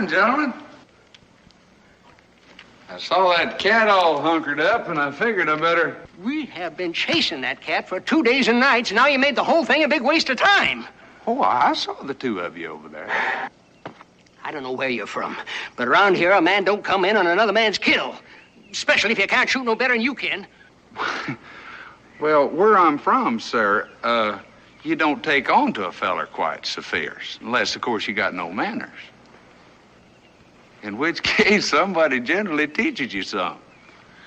Morning, gentlemen. I saw that cat all hunkered up, and I figured I better... We have been chasing that cat for 2 days and nights, and now you made the whole thing a big waste of time. Oh, I saw the two of you over there. I don't know where you're from, but around here, a man don't come in on another man's kill. Especially if you can't shoot no better than you can. Well, where I'm from, sir, you don't take on to a feller quite so fierce. Unless, of course, you got no manners. In which case, somebody generally teaches you some.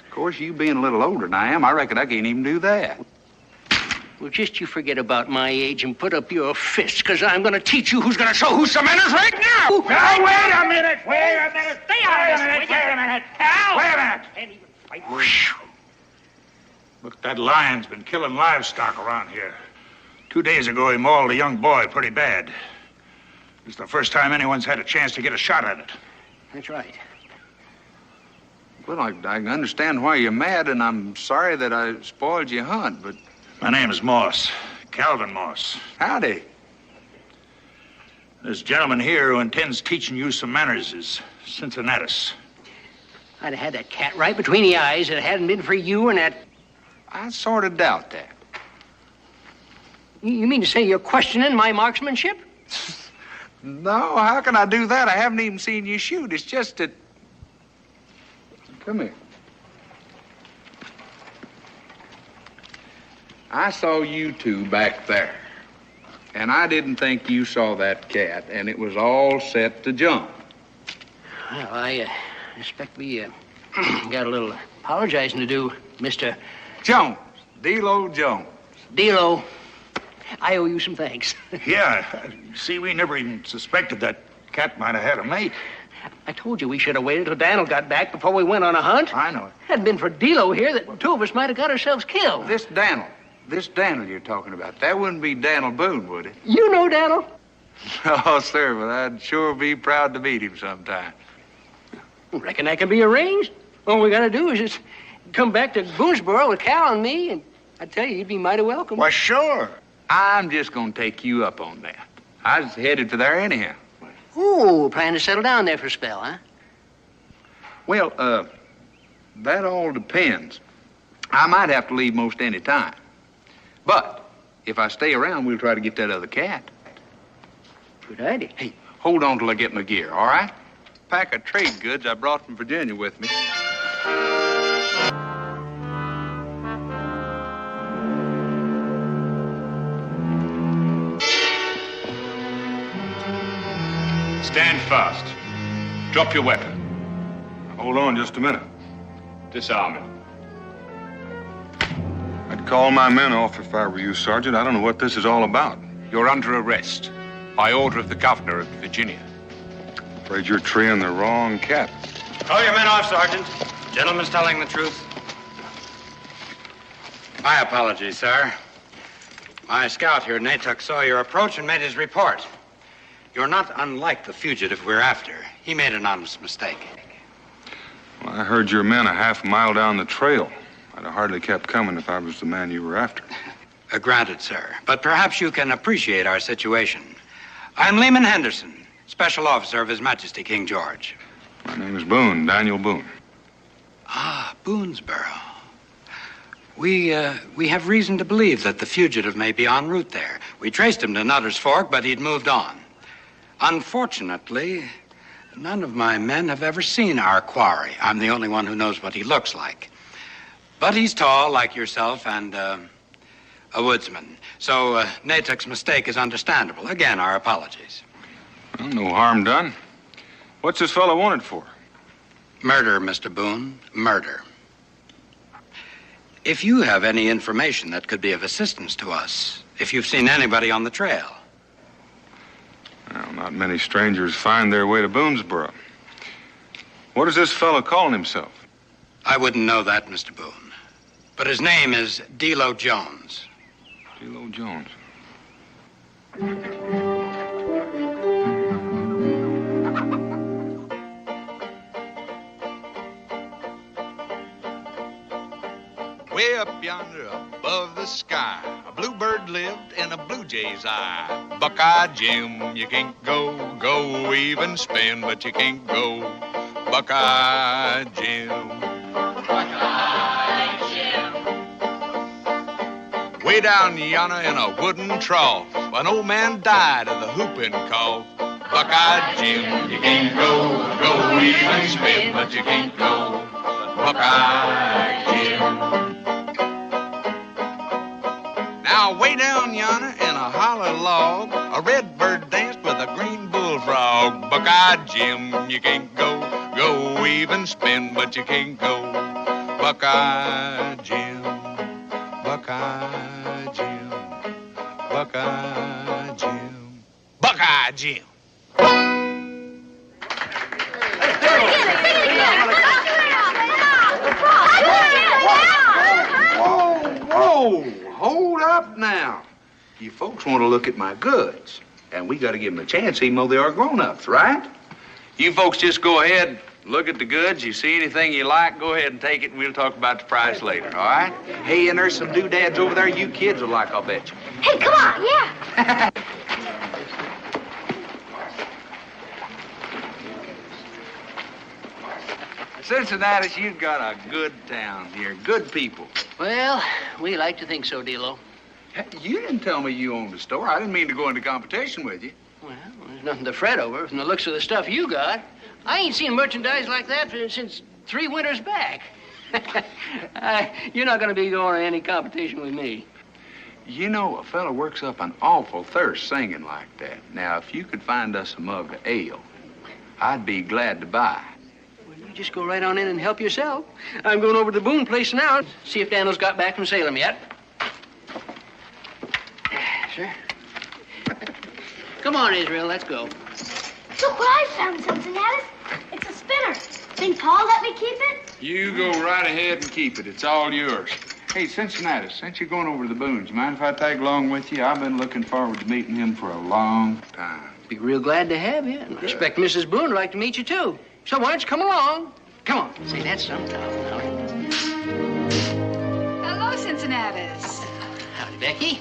Of course, you being a little older than I am, I reckon I can't even do that. Well, just you forget about my age and put up your fists, because I'm going to teach you who's going to show who's some manners right now. Now, wait a minute. Stay out of this. Wait a minute. Al! Wait a minute. Look, that lion's been killing livestock around here. 2 days ago, he mauled a young boy pretty bad. It's the first time anyone's had a chance to get a shot at it. That's right. Well, I can understand why you're mad, and I'm sorry that I spoiled your hunt, but... My name is Moss, Calvin Moss. Howdy. This gentleman here who intends teaching you some manners is Cincinnatus. I'd have had that cat right between the eyes if it hadn't been for you and that... I sort of doubt that. You mean to say you're questioning my marksmanship? No, how can I do that? I haven't even seen you shoot. It's just that... Come here. I saw you two back there, and I didn't think you saw that cat, and it was all set to jump. Well, I expect we got a little apologizing to do, Mr. Jones, Delo Jones. Delo, I owe you some thanks. Yeah, see, we never even suspected that cat might have had a mate. I told you we should have waited till Daniel got back before we went on a hunt. I know it. Hadn't been for Delo here, that the two of us might have got ourselves killed. This Daniel you're talking about, that wouldn't be Daniel Boone, would it? You know Daniel? Oh, sir, but I'd sure be proud to meet him sometime. Reckon that can be arranged. All we gotta do is just come back to Boonesboro with Cal and me, and I tell you, you'd be mighty welcome. Why, sure. I'm just gonna take you up on that. I was headed for there anyhow. Ooh, plan to settle down there for a spell, huh? Well, that all depends. I might have to leave most any time. But if I stay around, we'll try to get that other cat. Good idea. Hey, hold on till I get my gear, all right? Pack of trade goods I brought from Virginia with me. Stand fast. Drop your weapon. Hold on just a minute. Disarm him. I'd call my men off if I were you, Sergeant. I don't know what this is all about. You're under arrest by order of the governor of Virginia. Afraid you're treeing the wrong cat. Call your men off, Sergeant. Gentleman's telling the truth. My apologies, sir. My scout here, Natook, saw your approach and made his report. You're not unlike the fugitive we're after. He made an honest mistake. Well, I heard your men a half-mile down the trail. I'd have hardly kept coming if I was the man you were after. Granted, sir. But perhaps you can appreciate our situation. I'm Lehman Henderson, Special Officer of His Majesty King George. My name is Boone, Daniel Boone. Ah, Boonesboro. We have reason to believe that the fugitive may be en route there. We traced him to Nutter's Fork, but he'd moved on. Unfortunately, none of my men have ever seen our quarry. I'm the only one who knows what he looks like. But he's tall, like yourself, and a woodsman. So Natook's mistake is understandable. Again, our apologies. Well, no harm done. What's this fellow wanted for? Murder, Mr. Boone. Murder. If you have any information that could be of assistance to us, if you've seen anybody on the trail. Well, not many strangers find their way to Boonesboro. What is this fellow calling himself? I wouldn't know that, Mr. Boone. But his name is Delo Jones. Delo Jones. Way up yonder above the sky, a bluebird lived in a blue jay's eye. Buckeye Jim, you can't go, even spin, but you can't go. Buckeye Jim. Buckeye Jim. Way down yonder in a wooden trough, an old man died of the whooping cough. Buckeye Jim, you can't go, even spin, but you can't go. Buckeye Jim. Now, way down yonder in a hollow log, a red bird danced with a green bullfrog. Buckeye Jim, you can't go, even spin, but you can't go. Buckeye Jim, Buckeye Jim, Buckeye Jim, Buckeye Jim. Whoa, hold up now. You folks want to look at my goods, and we got to give them a chance even though they are grown-ups, right? You folks just go ahead, look at the goods. You see anything you like, go ahead and take it, and we'll talk about the price later, all right? Hey, and there's some doodads over there you kids will like, I'll bet you. Hey, come on, yeah. Cincinnati, you've got a good town here, good people. Well, we like to think so, Delo. Hey, you didn't tell me you owned a store. I didn't mean to go into competition with you. Well, there's nothing to fret over from the looks of the stuff you got. I ain't seen merchandise like that since 3 winters back. You're not going to be going to any competition with me. You know, a fella works up an awful thirst singing like that. Now, if you could find us a mug of ale, I'd be glad to buy. Well, you just go right on in and help yourself. I'm going over to the Boone place now, see if Daniel's got back from Salem yet. Sir? Come on, Israel, let's go. Look what I found, Cincinnati. It's a spinner. Think Paul let me keep it? You go right ahead and keep it. It's all yours. Hey, Cincinnati, since you're going over to the Boones, mind if I tag along with you? I've been looking forward to meeting him for a long time. Be real glad to have you. And I expect Mrs. Boone would like to meet you, too. So why don't you come along? Come on. Say, that's some town now. Hello, Cincinnatus. Howdy, Becky.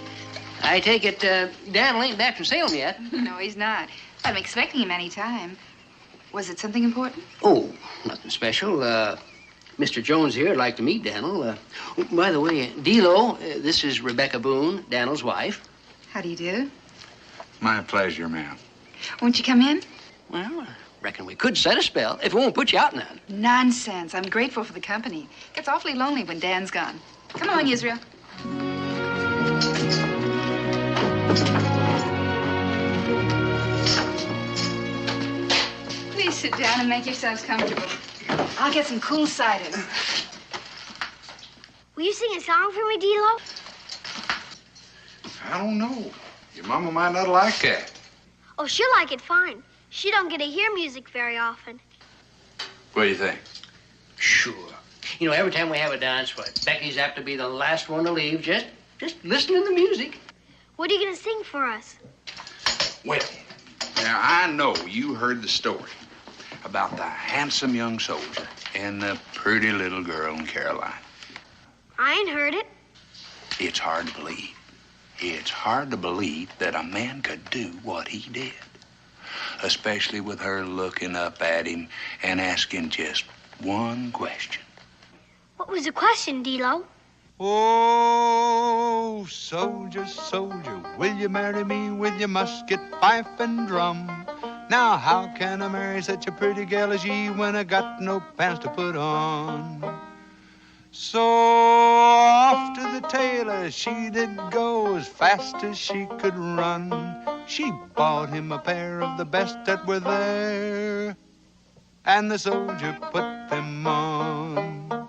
I take it Daniel ain't back from Salem yet. No, he's not. I'm expecting him any time. Was it something important? Oh, nothing special. Mr. Jones here would like to meet Daniel. By the way, Delo, this is Rebecca Boone, Daniel's wife. How do you do? My pleasure, ma'am. Won't you come in? Well, I reckon we could set a spell if it won't put you out none. Nonsense. I'm grateful for the company. It gets awfully lonely when Dan's gone. Come along, Israel. Please sit down and make yourselves comfortable. I'll get some cool cider. Will you sing a song for me, Delo? I don't know. Your mama might not like that. Oh, she'll like it fine. She don't get to hear music very often. What do you think? Sure. You know, every time we have a dance, Becky's apt to be the last one to leave. Just listen to the music. What are you going to sing for us? Well, now, I know you heard the story about the handsome young soldier and the pretty little girl in Carolina. I ain't heard it. It's hard to believe. It's hard to believe that a man could do what he did, especially with her looking up at him and asking just one question. What was the question, Delo? Oh, soldier, soldier, will you marry me with your musket, fife, and drum? Now, how can I marry such a pretty gal as ye when I got no pants to put on? So off to the tailor she did go as fast as she could run. She bought him a pair of the best that were there, and the soldier put them on.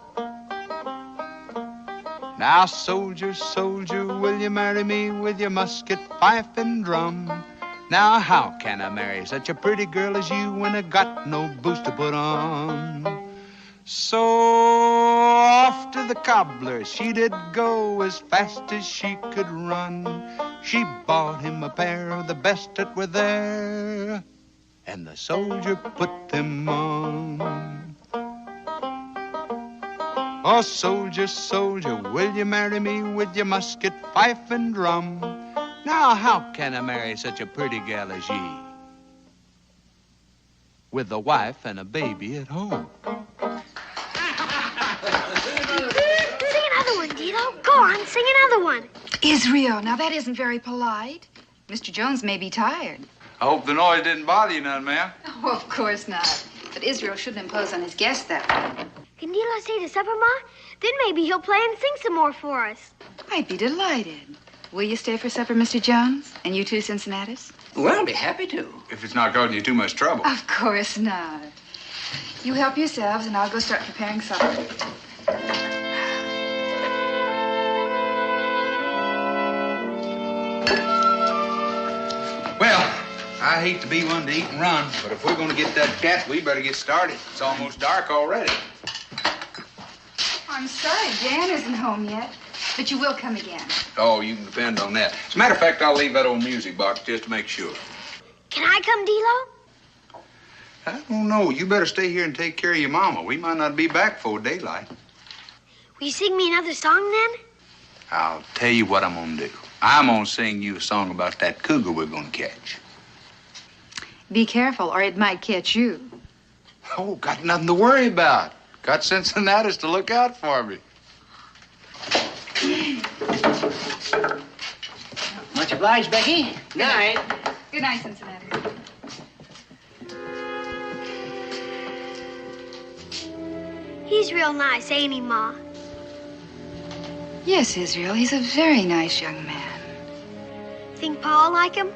Now, soldier, soldier, will you marry me with your musket, fife, and drum? Now, how can I marry such a pretty girl as you when I got no boots to put on? So off to the cobbler she did go as fast as she could run. She bought him a pair of the best that were there, and the soldier put them on. Oh, soldier, soldier, will you marry me with your musket, fife, and drum? Now, how can I marry such a pretty gal as ye, with a wife and a baby at home? Sing another one, Delo. Go on, sing another one. Israel, now that isn't very polite. Mr. Jones may be tired. I hope the noise didn't bother you none, ma'am. Oh, of course not. But Israel shouldn't impose on his guests that way. Can Delo stay to supper, Ma? Then maybe he'll play and sing some more for us. I'd be delighted. Will you stay for supper, Mr. Jones? And you too, Cincinnatus? Well, I'll be happy to. If it's not causing you too much trouble. Of course not. You help yourselves, and I'll go start preparing supper. Well, I hate to be one to eat and run, but if we're going to get that cat, we better get started. It's almost dark already. I'm sorry Dan isn't home yet, but you will come again. Oh, you can depend on that. As a matter of fact, I'll leave that old music box just to make sure. Can I come, Delo? I don't know. You better stay here and take care of your mama. We might not be back before daylight. Will you sing me another song then? I'll tell you what I'm going to do. I'm going to sing you a song about that cougar we're going to catch. Be careful, or it might catch you. Oh, got nothing to worry about. Got Cincinnatus to look out for me. Much obliged, Becky. Good night. Good night, Cincinnati. He's real nice, ain't he, Ma? Yes, Israel, he's a very nice young man. Think Pa'll like him?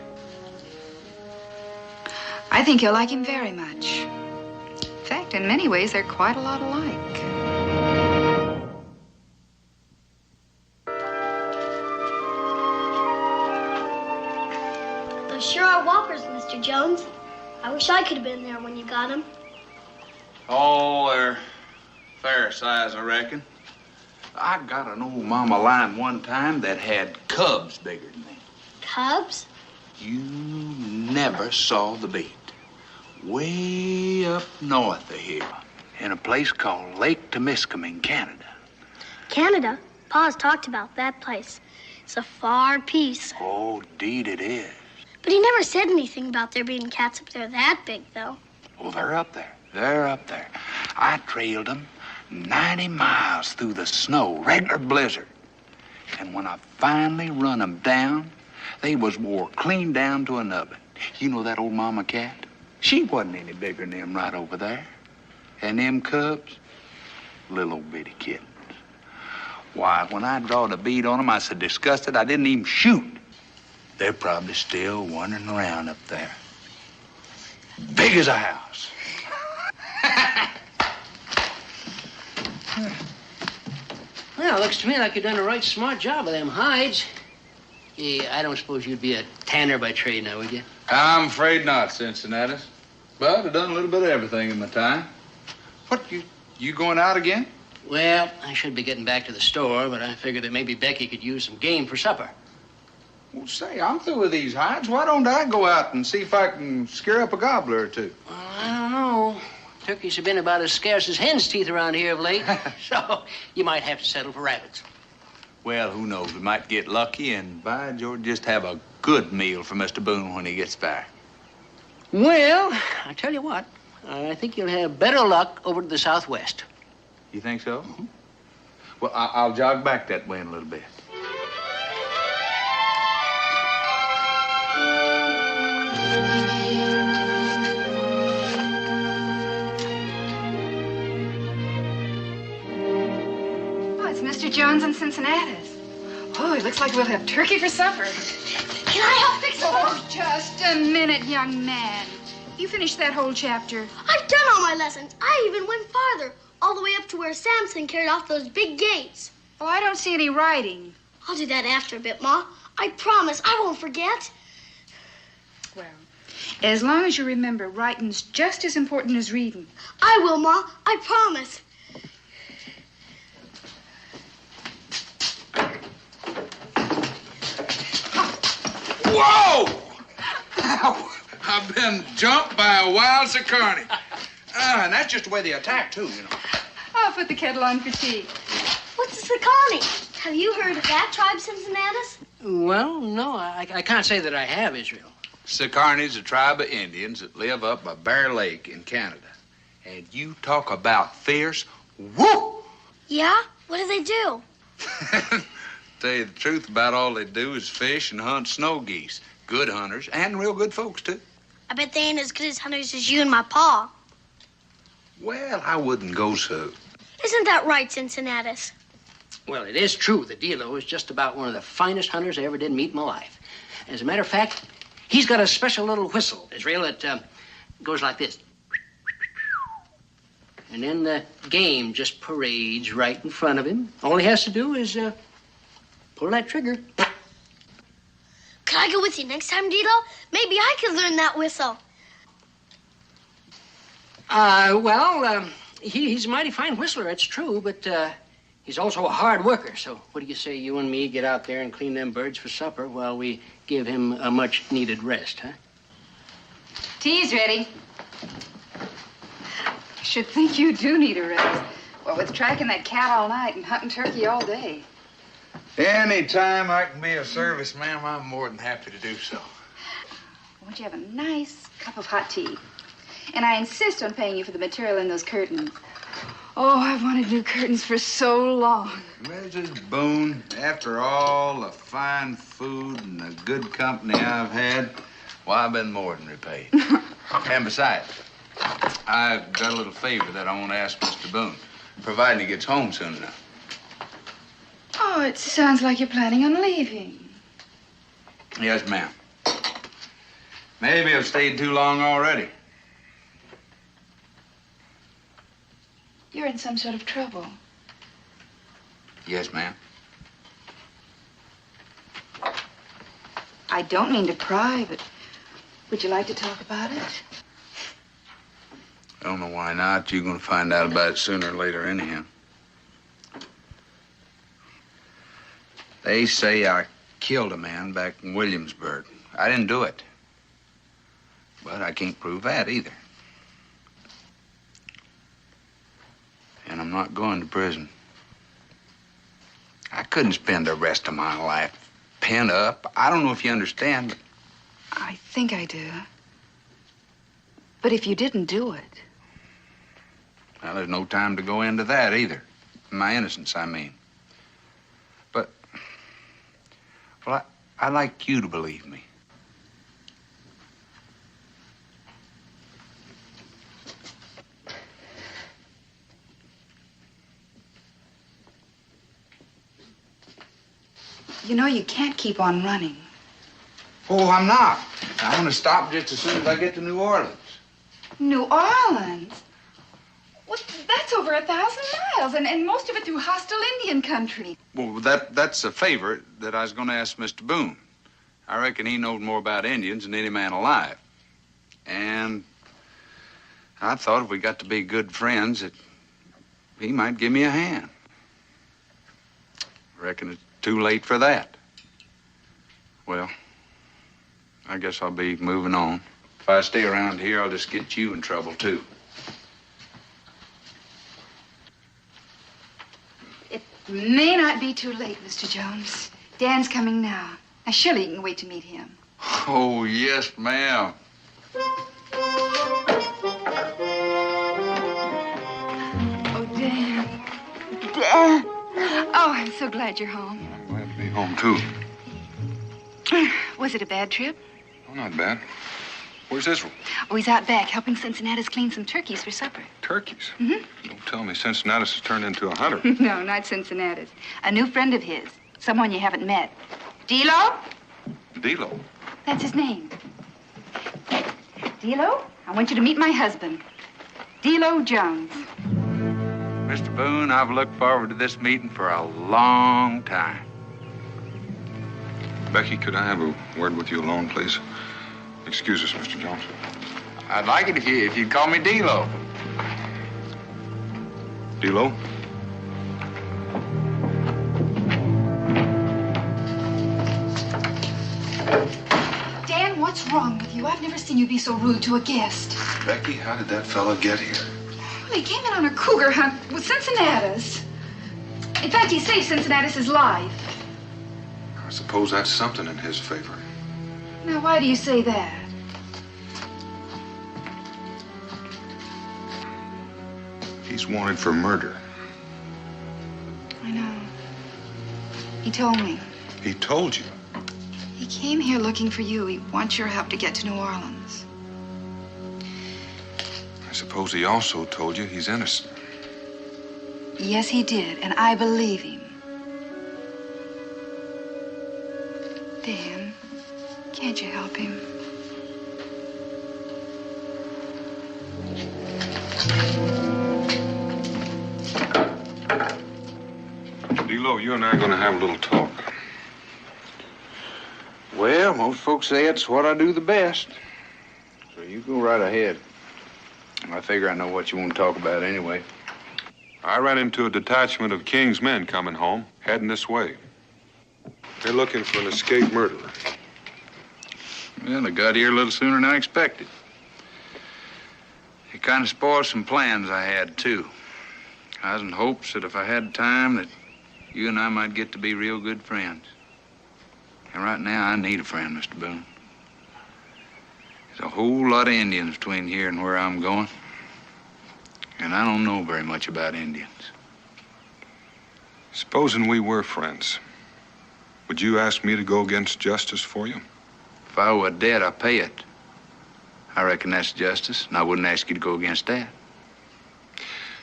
I think you'll like him very much. In fact, in many ways, they're quite a lot alike. Those sure are whoppers, Mr. Jones. I wish I could have been there when you got them. Oh, they're fair size, I reckon. I got an old mama lion one time that had cubs bigger than me. Cubs? You never saw the beat. Way up north of here, in a place called Lake Temiskaming in Canada. Canada? Pa's talked about that place. It's a far piece. Oh, deed it is. But he never said anything about there being cats up there that big, though. Oh, they're up there. They're up there. I trailed them 90 miles through the snow, regular blizzard. And when I finally run them down, they was wore clean down to an oven. You know that old mama cat? She wasn't any bigger than them right over there. And them cubs, little old bitty kittens. Why, when I drawed a bead on them, I so disgusted I didn't even shoot. They're probably still wandering around up there. Big as a house. Well, it looks to me like you've done a right smart job of them hides. Yeah, I don't suppose you'd be a tanner by trade now, would you? I'm afraid not, Cincinnatus. But I've done a little bit of everything in my time. What, you going out again? Well, I should be getting back to the store, but I figured that maybe Becky could use some game for supper. Well, say, I'm through with these hides. Why don't I go out and see if I can scare up a gobbler or two? Well, I don't know. Turkeys have been about as scarce as hen's teeth around here of late, so you might have to settle for rabbits. Well, who knows? We might get lucky and, by George, just have a good meal for Mr. Boone when he gets back. Well, I tell you what, I think you'll have better luck over to the southwest. You think so? Mm-hmm. Well, I'll jog back that way in a little bit. Mr. Jones and Cincinnatus. Oh, it looks like we'll have turkey for supper. Can I help fix it? Oh, just a minute, young man. You finished that whole chapter. I've done all my lessons. I even went farther, all the way up to where Samson carried off those big gates. Well, I don't see any writing. I'll do that after a bit, Ma. I promise I won't forget. Well, as long as you remember, writing's just as important as reading. I will, Ma. I promise. Whoa! I've been jumped by a wild Sicarni. And that's just the way they attack, too, you know. I'll put the kettle on for tea. Sacconi. Have you heard of that tribe, Cincinnatus? Well, no, I can't say that I have, Israel. Sacconi's a tribe of Indians that live up by Bear Lake in Canada. And you talk about fierce, whoop! Yeah? What do they do? Tell you the truth, about all they do is fish and hunt snow geese. Good hunters, and real good folks, too. I bet they ain't as good as hunters as you and my pa. Well, I wouldn't go so. Isn't that right, Cincinnatus? Well, it is true that Delo is just about one of the finest hunters I ever did meet in my life. As a matter of fact, he's got a special little whistle, Israel, that goes like this. And then the game just parades right in front of him. All he has to do is pull that trigger. Could I go with you next time, Delo? Maybe I could learn that whistle. He's a mighty fine whistler, it's true, but he's also a hard worker. So what do you say you and me get out there and clean them birds for supper while we give him a much-needed rest, huh? Tea's ready. I should think you do need a rest. Well, with tracking that cat all night and hunting turkey all day. Any time I can be of service, ma'am, I'm more than happy to do so. Won't you have a nice cup of hot tea? And I insist on paying you for the material in those curtains. Oh, I've wanted new curtains for so long. Mrs. Boone, after all the fine food and the good company I've had, well, I've been more than repaid. And besides, I've got a little favor that I want to ask Mr. Boone, providing he gets home soon enough. Oh, it sounds like you're planning on leaving. Yes, ma'am. Maybe I've stayed too long already. You're in some sort of trouble. Yes, ma'am. I don't mean to pry, but would you like to talk about it? I don't know why not. You're going to find out about it sooner or later anyhow. They say I killed a man back in Williamsburg. I didn't do it. But I can't prove that either. And I'm not going to prison. I couldn't spend the rest of my life pent up. I don't know if you understand, but... I think I do. But if you didn't do it... Well, there's no time to go into that either. My innocence, I mean. But... Well, I'd like you to believe me. You know, you can't keep on running. Oh, I'm not. I want to stop just as soon as I get to New Orleans. New Orleans? Well, that's over 1,000 miles, and most of it through hostile Indian country. Well, that's a favor that I was going to ask Mr. Boone. I reckon he knows more about Indians than any man alive. And I thought if we got to be good friends, that he might give me a hand. Reckon it's too late for that. Well, I guess I'll be moving on. If I stay around here, I'll just get you in trouble, too. It may not be too late, Mr. Jones. Dan's coming now. Now, surely you can wait to meet him. Oh, yes, ma'am. Oh, Dan. Dan. Oh, I'm so glad you're home. I'm glad to be home, too. Was it a bad trip? Oh, not bad. Where's Israel? Oh, he's out back helping Cincinnatus clean some turkeys for supper. Turkeys? Mm-hmm. Don't tell me Cincinnatus has turned into a hunter. No, not Cincinnatus. A new friend of his. Someone you haven't met. Delo? Delo? That's his name. Delo, I want you to meet my husband. Delo Jones. Mr. Boone, I've looked forward to this meeting for a long time. Becky, could I have a word with you alone, please? Excuse us, Mr. Jones. I'd like it if you'd call me Delo. Delo? Dan, what's wrong with you? I've never seen you be so rude to a guest. Becky, how did that fella get here? Well, he came in on a cougar hunt with Cincinnatus. In fact, he saved Cincinnatus's life. I suppose that's something in his favor. Now, why do you say that? He's wanted for murder. I know. He told me. He told you. He came here looking for you. He wants your help to get to New Orleans. I suppose he also told you he's innocent. Yes, he did, and I believe him. Dan, can't you help him? Delo, you and I are going to have a little talk. Well, most folks say it's what I do the best. So you go right ahead. I figure I know what you want to talk about anyway. I ran into a detachment of King's men coming home, heading this way. They're looking for an escaped murderer. Well, I got here a little sooner than I expected. It kind of spoiled some plans I had, too. I was in hopes that if I had time, that you and I might get to be real good friends. And right now, I need a friend, Mr. Boone. There's a whole lot of Indians between here and where I'm going. And I don't know very much about Indians. Supposing we were friends, would you ask me to go against justice for you? If I were dead, I'd pay it. I reckon that's justice, and I wouldn't ask you to go against that.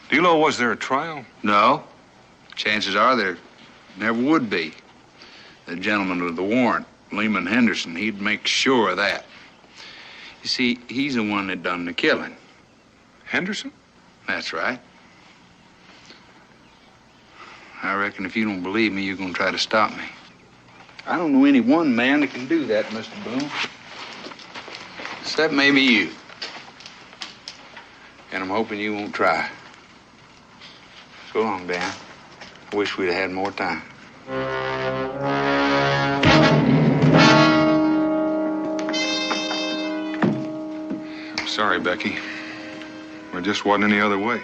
Delo, was there a trial? No. Chances are there never would be. The gentleman with the warrant, Lehman Henderson, he'd make sure of that. You see, he's the one that done the killing. Henderson? That's right. I reckon if you don't believe me, you're gonna try to stop me. I don't know any one man that can do that, Mr. Boone. Except maybe you. And I'm hoping you won't try. So long, Dan. I wish we'd have had more time. I'm sorry, Becky. There just wasn't any other way.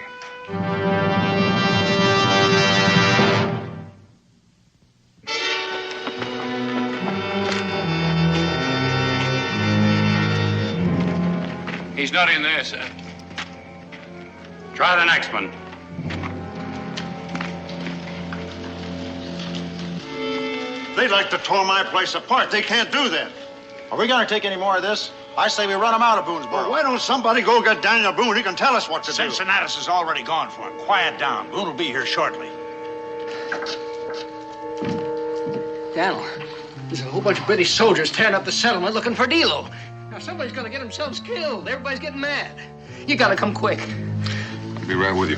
He's not in there, sir. Try the next one. They'd like to tore my place apart. They can't do that. Are we going to take any more of this? I say we run them out of Boonesboro. Well, why don't somebody go get Daniel Boone? He can tell us what to do. Cincinnatus is already gone for him. Quiet down. Boone will be here shortly. Daniel, there's a whole bunch of British soldiers tearing up the settlement looking for Delo. Now, somebody's gonna get themselves killed. Everybody's getting mad. You gotta come quick. I'll be right with you.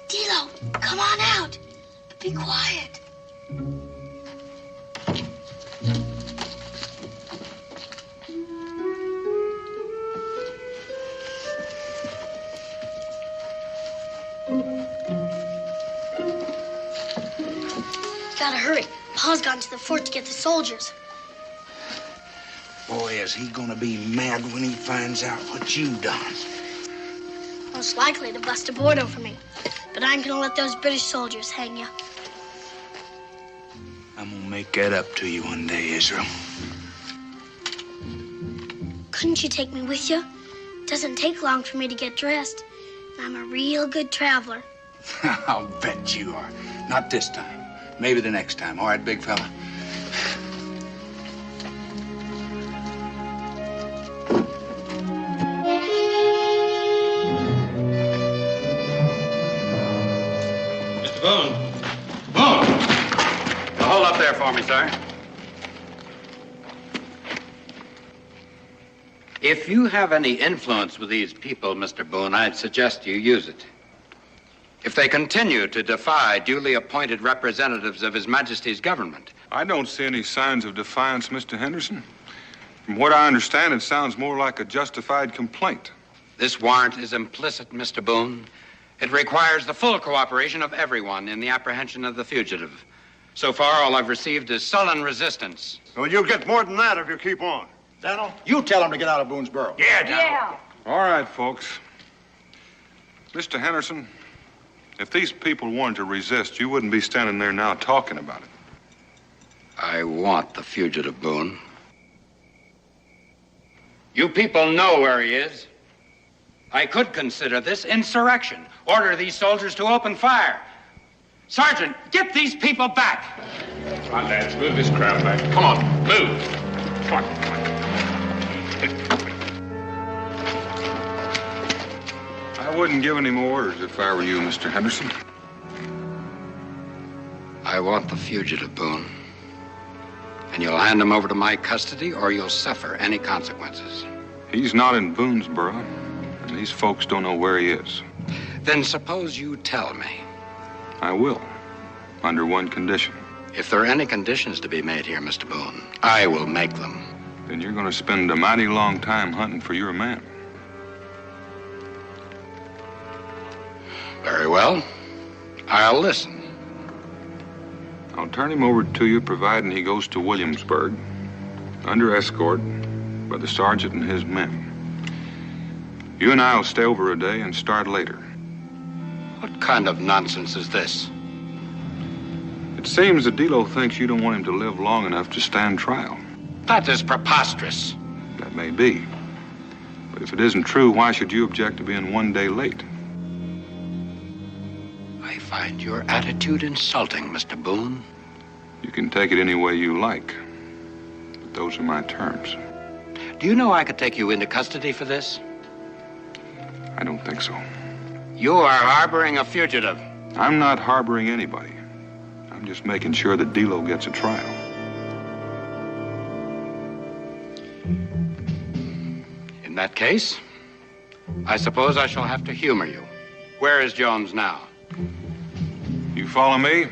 Delo, come on out. Be quiet. Gotta hurry. Pa's gone to the fort to get the soldiers. Boy, is he gonna be mad when he finds out what you've done. Most likely to bust a board over me. But I ain't gonna let those British soldiers hang you. I'm gonna make that up to you one day, Israel. Couldn't you take me with you? Doesn't take long for me to get dressed. And I'm a real good traveler. I'll bet you are. Not this time. Maybe the next time. All right, big fella. Mr. Boone. Boone! Now hold up there for me, sir. If you have any influence with these people, Mr. Boone, I'd suggest you use it. If they continue to defy duly appointed representatives of His Majesty's government, I don't see any signs of defiance, Mr. Henderson. From what I understand, it sounds more like a justified complaint. This warrant is implicit, Mr. Boone. It requires the full cooperation of everyone in the apprehension of the fugitive. So far, all I've received is sullen resistance. Well, you'll get more than that if you keep on. Daniel, you tell him to get out of Boonesboro. Yeah, Delo. Yeah. All right, folks. Mr. Henderson, if these people wanted to resist, you wouldn't be standing there now talking about it. I want the fugitive, Boone. You people know where he is. I could consider this insurrection. Order these soldiers to open fire. Sergeant, get these people back. Come on, lads, move this crowd back. Come on, move. Come on, come on. I wouldn't give any more orders if I were you, Mr. Henderson. I want the fugitive, Boone. And you'll hand him over to my custody, or you'll suffer any consequences. He's not in Boonesboro, and these folks don't know where he is. Then suppose you tell me. I will, under one condition. If there are any conditions to be made here, Mr. Boone, I will make them. Then you're going to spend a mighty long time hunting for your man. Very well. I'll listen. I'll turn him over to you, providing he goes to Williamsburg, under escort by the sergeant and his men. You and I will stay over a day and start later. What kind of nonsense is this? It seems that Delo thinks you don't want him to live long enough to stand trial. That is preposterous. That may be. But if it isn't true, why should you object to being one day late? I find your attitude insulting, Mr. Boone. You can take it any way you like. But those are my terms. Do you know I could take you into custody for this? I don't think so. You are harboring a fugitive. I'm not harboring anybody. I'm just making sure that Delo gets a trial. In that case, I suppose I shall have to humor you. Where is Jones now? You follow me?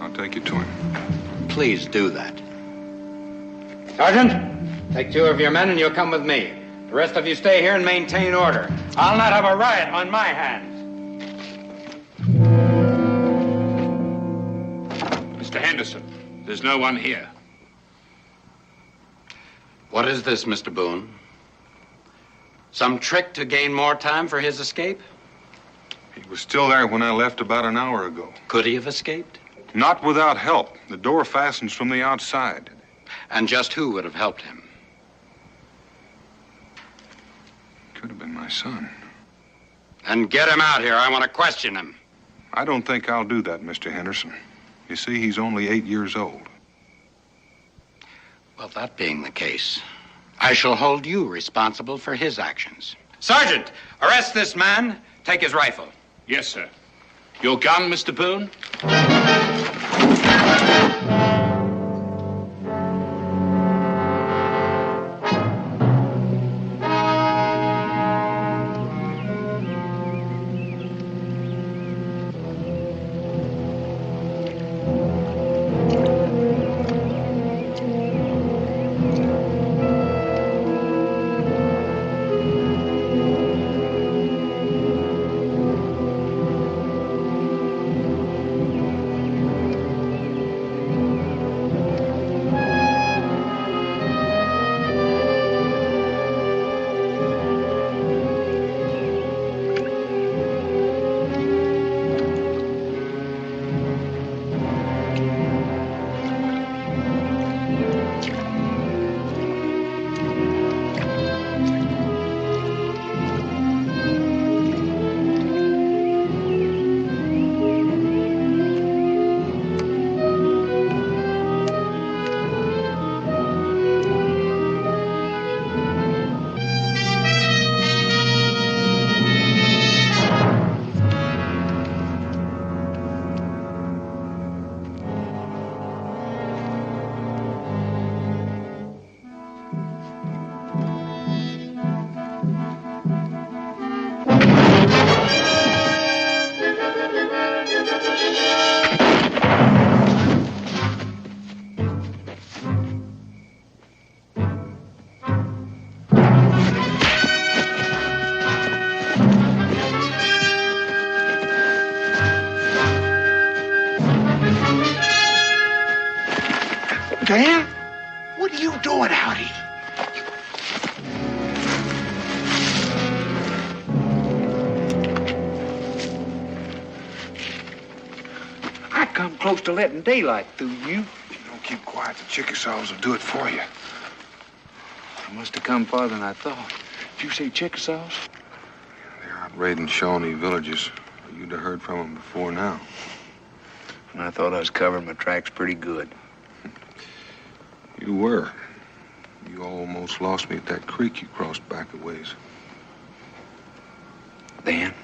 I'll take you to him. Please do that. Sergeant, take 2 of your men and you'll come with me. The rest of you stay here and maintain order. I'll not have a riot on my hands. Mr. Henderson, there's no one here. What is this, Mr. Boone? Some trick to gain more time for his escape? He was still there when I left about an hour ago. Could he have escaped? Not without help. The door fastens from the outside. And just who would have helped him? Could have been my son. And get him out here. I want to question him. I don't think I'll do that, Mr. Henderson. You see, he's only 8 years old. Well, that being the case, I shall hold you responsible for his actions. Sergeant, arrest this man. Take his rifle. Yes, sir. Your gun, Mr. Boone? howdy. I come close to letting daylight through you. You don't keep quiet, the Chickasaws will do it for you. I must have come farther than I thought. Did you say Chickasaws? They're out raiding Shawnee villages. You'd have heard from them before now. And I thought I was covering my tracks pretty good. You were. You almost lost me at that creek you crossed back a ways. Dan,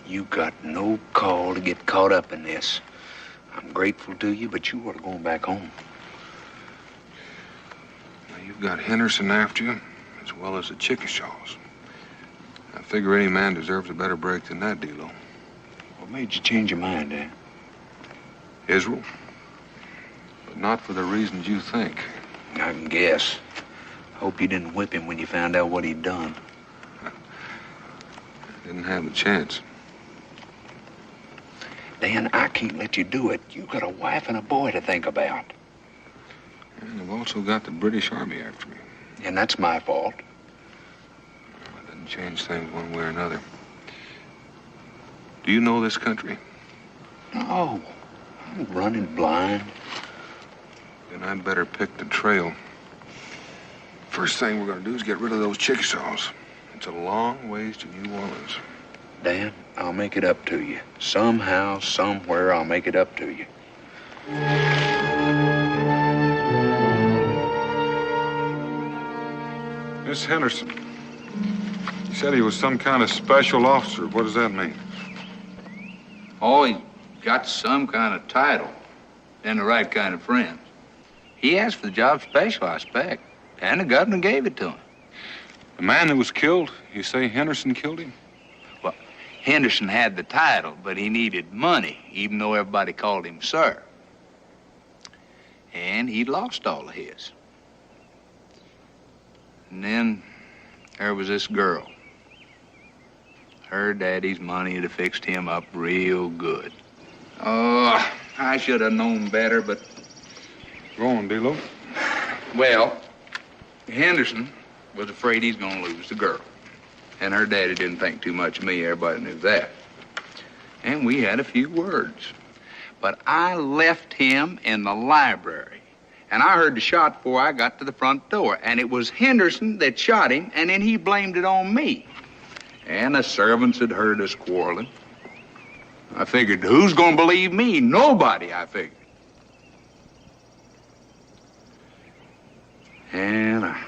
you got no call to get caught up in this. I'm grateful to you, but you ought to go back home. Now, you've got Henderson after you, as well as the Chickasaws. I figure any man deserves a better break than that, Delo. What made you change your mind, Dan? Israel. But not for the reasons you think. I can guess. Hope you didn't whip him when you found out what he'd done. Didn't have the chance. Dan, I can't let you do it. You got a wife and a boy to think about. And I've also got the British Army after me. And that's my fault. Well, it doesn't change things one way or another. Do you know this country? No. I'm running blind. Then I'd better pick the trail. First thing we're gonna do is get rid of those Chickasaws. It's a long ways to New Orleans. Dan, I'll make it up to you. Somehow, somewhere, I'll make it up to you. Miss Henderson. You said he was some kind of special officer. What does that mean? Oh, he got some kind of title and the right kind of friends. He asked for the job special, I expect, and the governor gave it to him. The man that was killed, you say Henderson killed him? Well, Henderson had the title, but he needed money, even though everybody called him sir. And he'd lost all of his. And then there was this girl. Her daddy's money had fixed him up real good. Oh, I should have known better, but... Go on, Delo. Well, Henderson was afraid he's gonna lose the girl. And her daddy didn't think too much of me. Everybody knew that. And we had a few words. But I left him in the library. And I heard the shot before I got to the front door. And it was Henderson that shot him, and then he blamed it on me. And the servants had heard us quarreling. I figured, who's gonna believe me? Nobody, I figured. And I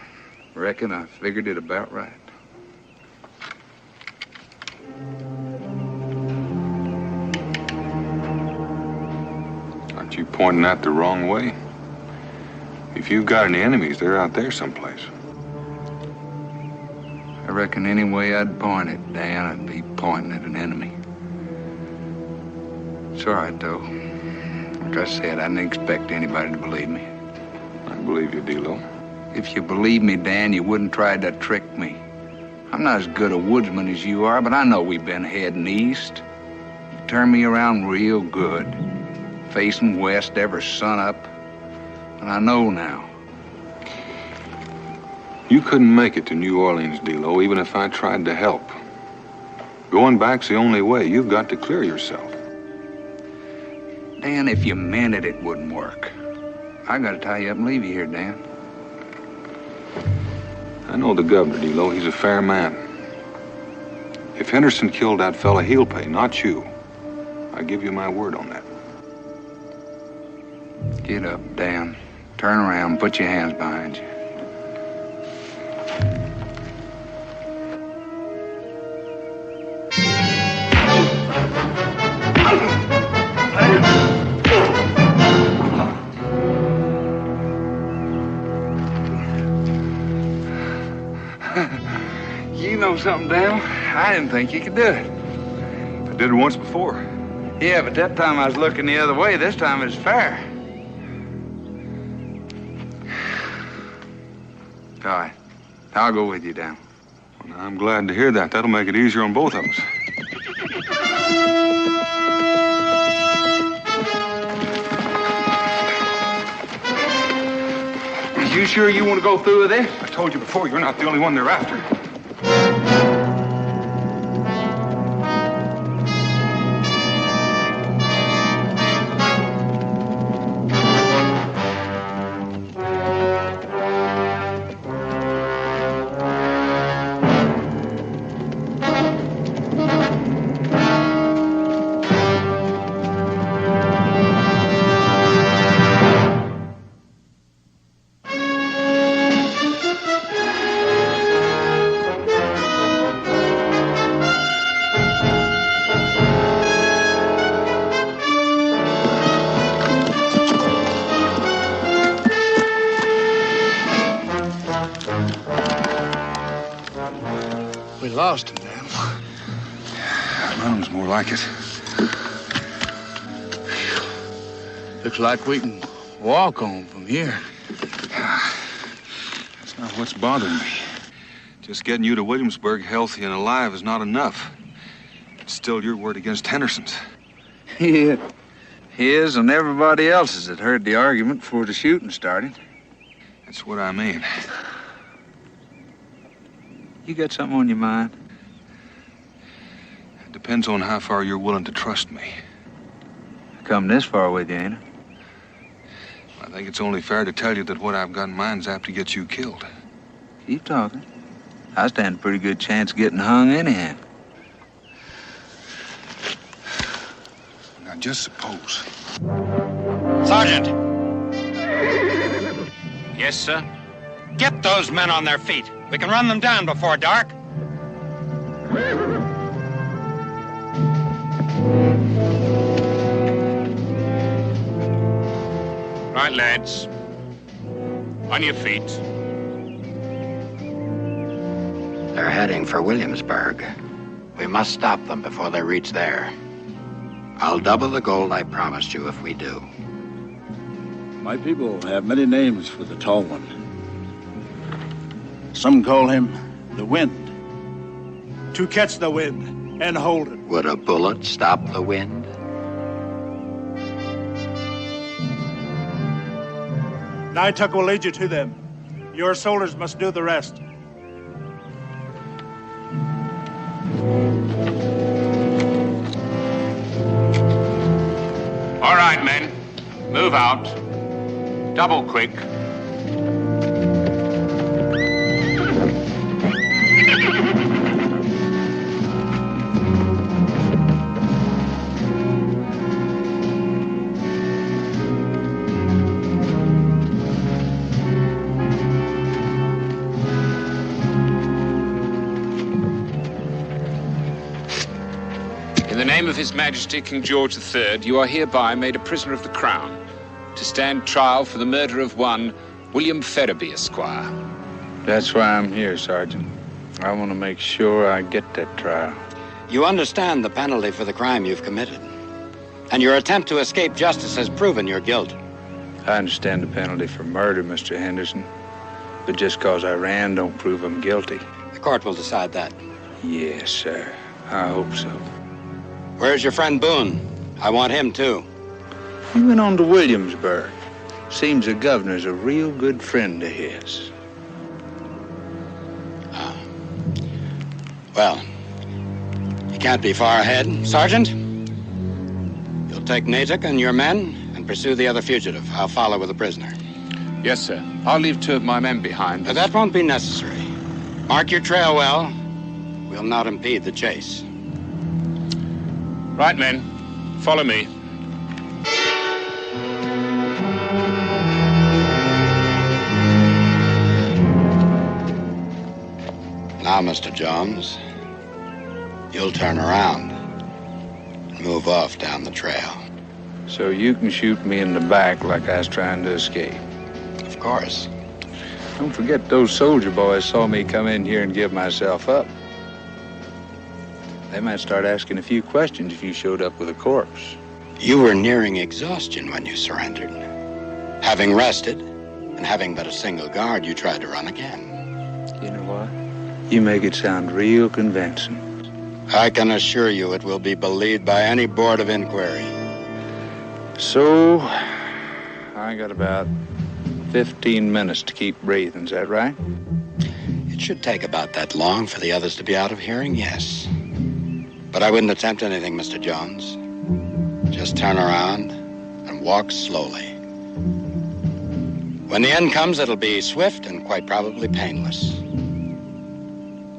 reckon I figured it about right. Aren't you pointing that the wrong way? If you've got any enemies, they're out there someplace. I reckon any way I'd point it, Dan, I'd be pointing at an enemy. It's all right, though. Like I said, I didn't expect anybody to believe me. I believe you, Delo. If you believe me, Dan, you wouldn't try to trick me. I'm not as good a woodsman as you are, but I know we've been heading east. You turned me around real good, facing west ever sunup. And I know now. You couldn't make it to New Orleans, Delo, even if I tried to help. Going back's the only way. You've got to clear yourself. Dan, if you meant it, it wouldn't work. I gotta tie you up and leave you here, Dan. I know the governor, Delo. He's a fair man. If Henderson killed that fella, he'll pay, not you. I give you my word on that. Get up, Dan. Turn around, put your hands behind you. You know something, Dale? I didn't think you could do it. I did it once before. Yeah, but that time I was looking the other way. This time it's fair. All right. I'll go with you, Dan. Well, I'm glad to hear that. That'll make it easier on both of us. You sure you want to go through with this? I told you before, you're not the only one they're after. We lost him, Delo. Sounds more like it. Looks like we can walk on from here. That's not what's bothering me. Just getting you to Williamsburg healthy and alive is not enough. It's still your word against Henderson's. Yeah. His and everybody else's that heard the argument before the shooting started. That's what I mean. You got something on your mind? It depends on how far you're willing to trust me. I come this far with you, ain't I? I think it's only fair to tell you that what I've got in mind's apt to get you killed. Keep talking. I stand a pretty good chance of getting hung anyhow. Now, just suppose. Sergeant! Yes, sir? Get those men on their feet. We can run them down before dark. Right, lads. On your feet. They're heading for Williamsburg. We must stop them before they reach there. I'll double the gold I promised you if we do. My people have many names for the tall one. Some call him the wind. To catch the wind and hold it. Would a bullet stop the wind? Nightuck will lead you to them. Your soldiers must do the rest. All right, men. Move out. Double quick. In the name of His Majesty King George III, you are hereby made a prisoner of the Crown to stand trial for the murder of one William Ferriby, Esquire. That's why I'm here, Sergeant. I want to make sure I get that trial. You understand the penalty for the crime you've committed. And your attempt to escape justice has proven your guilt. I understand the penalty for murder, Mr. Henderson. But just because I ran don't prove I'm guilty. The court will decide that. Yes, sir. I hope so. Where's your friend Boone? I want him, too. He went on to Williamsburg. Seems the governor's a real good friend of his. Well, you can't be far ahead. Sergeant, you'll take Natick and your men and pursue the other fugitive. I'll follow with the prisoner. Yes, sir. I'll leave two of my men behind. But that won't be necessary. Mark your trail well. We'll not impede the chase. Right, men. Follow me. Now, Mr. Jones, you'll turn around and move off down the trail. So you can shoot me in the back like I was trying to escape. Of course. Don't forget those soldier boys saw me come in here and give myself up. They might start asking a few questions if you showed up with a corpse. You were nearing exhaustion when you surrendered. Having rested and having but a single guard, you tried to run again. You know what? You make it sound real convincing. I can assure you it will be believed by any board of inquiry. So, I got about 15 minutes to keep breathing, is that right? It should take about that long for the others to be out of hearing, yes. But I wouldn't attempt anything, Mr. Jones. Just turn around and walk slowly. When the end comes, it'll be swift and quite probably painless.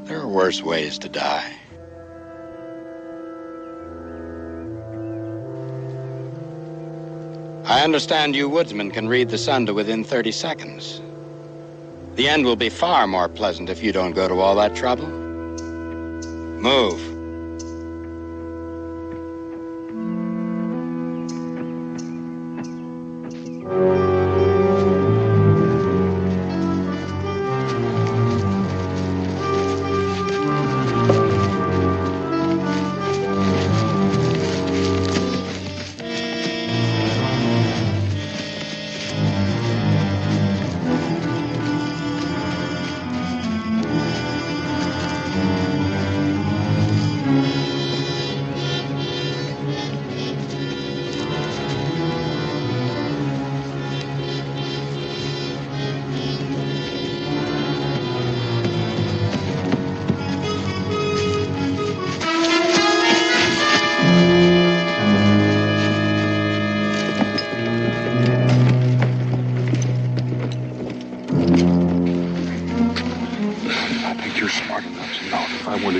There are worse ways to die. I understand you woodsmen can read the sun to within 30 seconds. The end will be far more pleasant if you don't go to all that trouble. Move.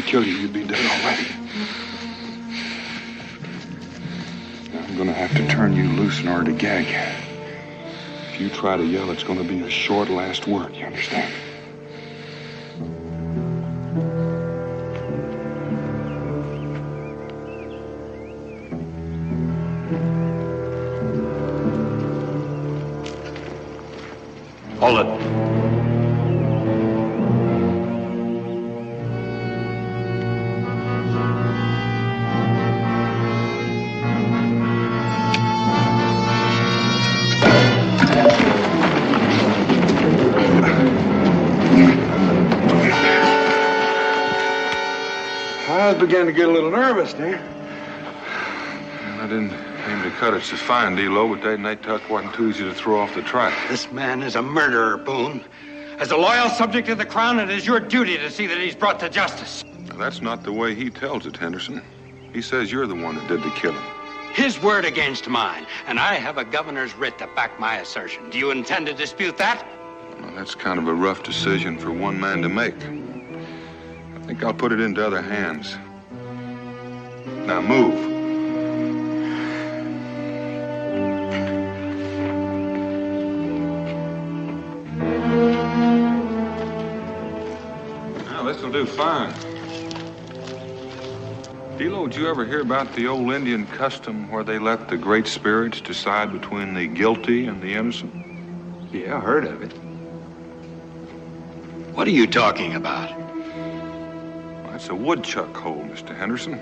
Kill you, you'd be dead already. I'm gonna have to turn you loose in order to gag you. If you try to yell, it's gonna be a short last word, you understand? Hold it. I began to get a little nervous, Dan. I didn't aim to cut it so fine, Delo, but that night tuck wasn't too easy to throw off the track. This man is a murderer, Boone. As a loyal subject of the Crown, it is your duty to see that he's brought to justice. Now, that's not the way he tells it, Henderson. He says you're the one that did the killing. His word against mine, and I have a governor's writ to back my assertion. Do you intend to dispute that? Well, that's kind of a rough decision for one man to make. I think I'll put it into other hands. Now move. Now, this'll do fine. Delo, did you ever hear about the old Indian custom where they let the great spirits decide between the guilty and the innocent? Yeah, I heard of it. What are you talking about? Well, it's a woodchuck hole, Mr. Henderson.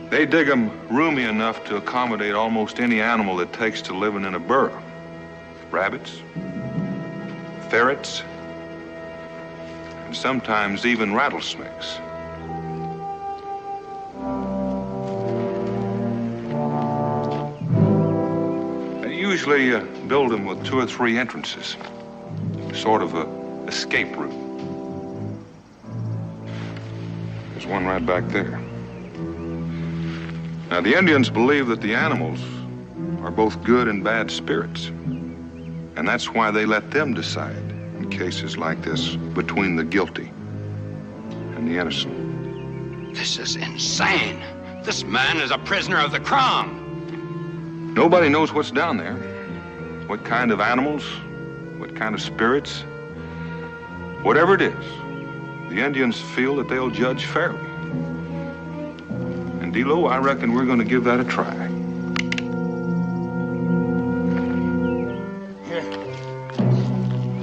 They dig 'em roomy enough to accommodate almost any animal it takes to living in a burrow. Rabbits, ferrets, and sometimes even rattlesnakes. They usually build them with 2 or 3 entrances, sort of a escape route. There's one right back there. Now, the Indians believe that the animals are both good and bad spirits. And that's why they let them decide in cases like this between the guilty and the innocent. This is insane. This man is a prisoner of the Crown. Nobody knows what's down there. What kind of animals, what kind of spirits. Whatever it is, the Indians feel that they'll judge fairly. And Delo, I reckon we're going to give that a try.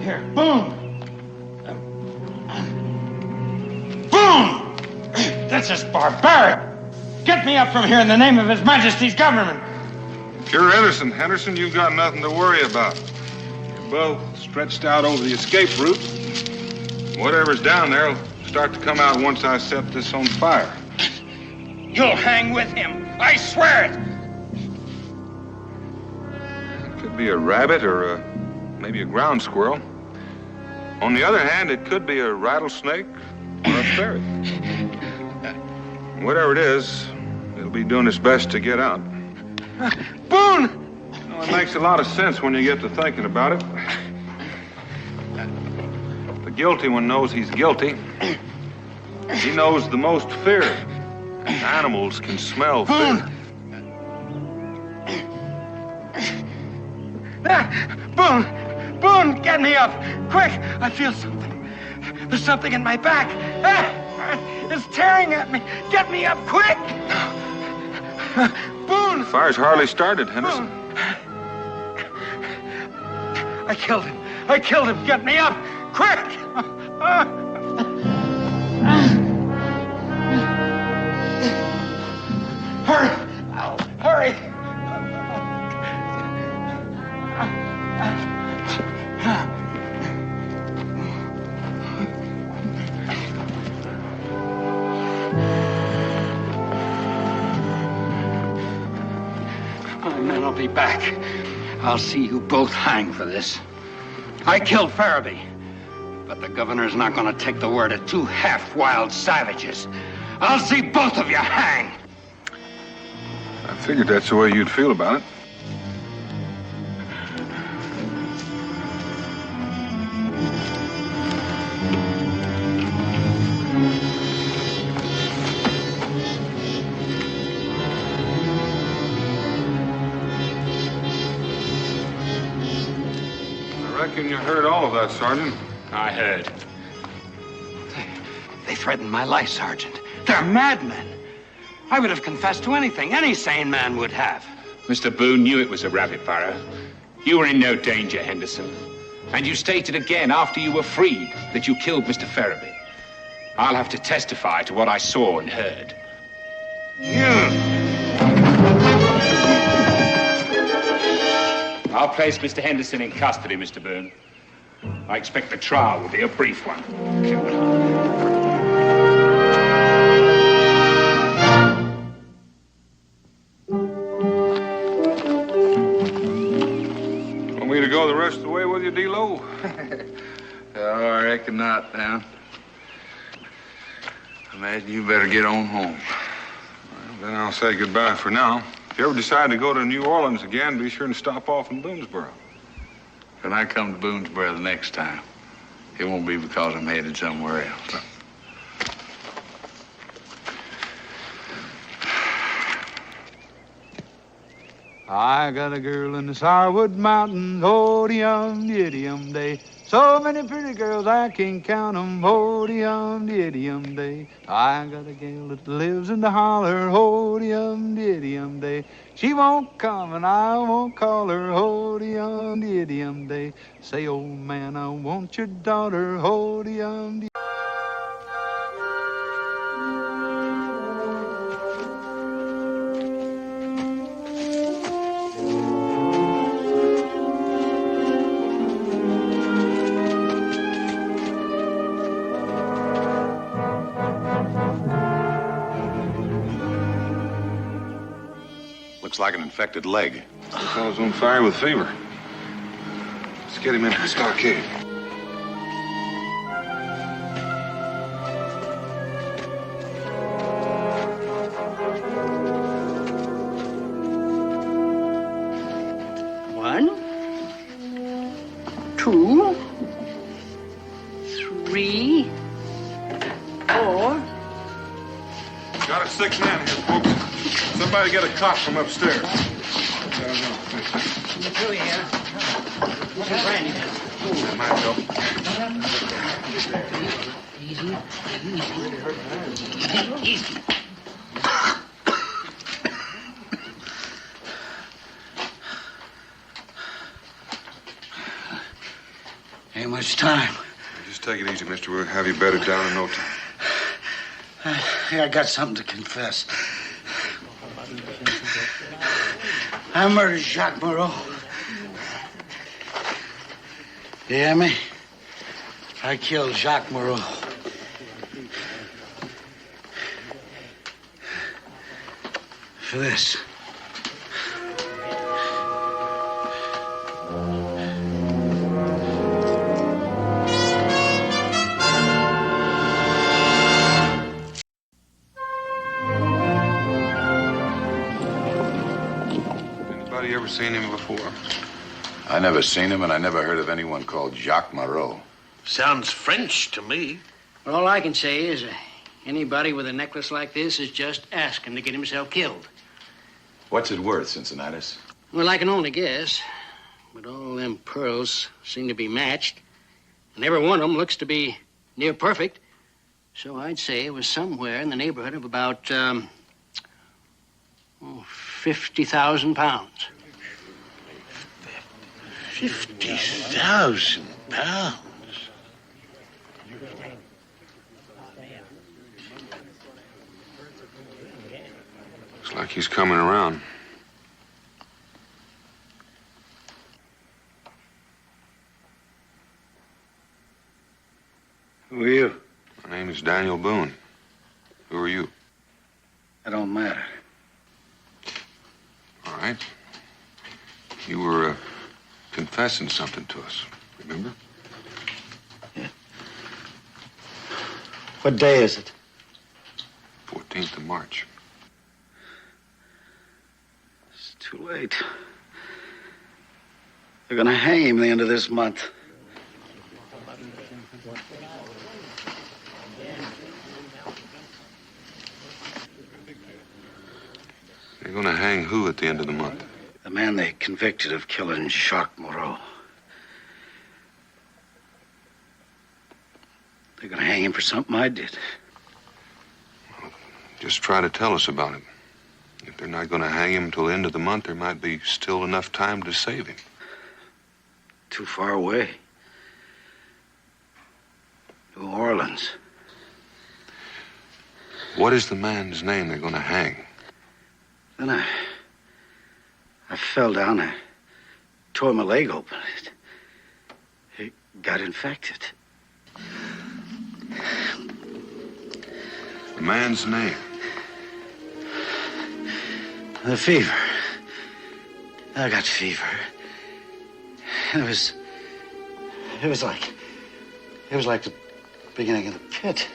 Here, Boone! Boone! This is barbaric! Get me up from here in the name of His Majesty's government! If you're innocent, Henderson, you've got nothing to worry about. You're both stretched out over the escape route. Whatever's down there will start to come out once I set this on fire. You'll hang with him. I swear it. It could be a rabbit or a maybe a ground squirrel. On the other hand, it could be a rattlesnake or a ferret. Whatever it is, it'll be doing its best to get out. Boone! It makes a lot of sense when you get to thinking about it. The guilty one knows he's guilty. He knows the most fear. Animals can smell fear. Boone! Boone, get me up! Quick! I feel something. There's something in my back. It's tearing at me. Get me up, quick! Boone! The fire's hardly started, Henderson. I killed him. I killed him. Get me up, quick! Hurry! Hurry! I'll be back. I'll see you both hang for this. I killed Farabee, but the governor's not going to take the word of two half-wild savages. I'll see both of you hang. I figured that's the way you'd feel about it. I reckon you heard all of that, Sergeant. I heard. They threatened my life, Sergeant. They're madmen. I would have confessed to anything any sane man would have. Mr. Boone knew it was a rabbit burrow. You were in no danger, Henderson. And you stated again after you were freed that you killed Mr. Farabee. I'll have to testify to what I saw and heard. I'll place Mr. Henderson in custody, Mr. Boone. I expect the trial will be a brief one. Want me to go the rest of the way with you, Delo? Oh, I reckon not, now. Imagine you better get on home. Well, then I'll say goodbye for now. If you ever decide to go to New Orleans again, be sure to stop off in Boonesboro. When I come to Boonesboro the next time, it won't be because I'm headed somewhere else. I got a girl in the Sourwood Mountains, oh-de-yum, day. So many pretty girls, I can't count 'em, oh-de-yum, day. I got a gal that lives in the holler, oh-de-yum, day. She won't come and I won't call her, oh-de-yum, day. Say, old man, I want your daughter, oh-de-yum. Looks like an infected leg. The fellow's on fire with fever. Let's get him into the stockade. One, two, three, four. Got a sick man here, folks. Somebody get a cot from upstairs. That might help. Easy. Ain't much time. Just take it easy, mister. We'll have you bedded down in no time. I got something to confess. I murdered Jacques Moreau. You hear me? I killed Jacques Moreau. For this. seen him before? I never seen him, and I never heard of anyone called Jacques Moreau. Sounds French to me. Well, all I can say is anybody with a necklace like this is just asking to get himself killed. What's it worth, Cincinnatus? Well, I can only guess. But all them pearls seem to be matched. And every one of them looks to be near perfect. So I'd say it was somewhere in the neighborhood of about 50,000 pounds. 50,000 pounds. Looks like he's coming around. Who are you? My name is Daniel Boone. Who are you? That don't matter. All right. You were confessing something to us, remember? Yeah. What day is it? 14th of March. It's too late. They're gonna hang him the end of this month. They're gonna hang who at the end of the month? The man they convicted of killing Jacques Moreau. They're gonna hang him for something I did. Just try to tell us about it. If they're not gonna hang him till the end of the month, there might be still enough time to save him. Too far away. New Orleans. What is the man's name they're gonna hang? Then I fell down. I tore my leg open. It got infected. The man's name? The fever. I got fever. It was like the beginning of the pit.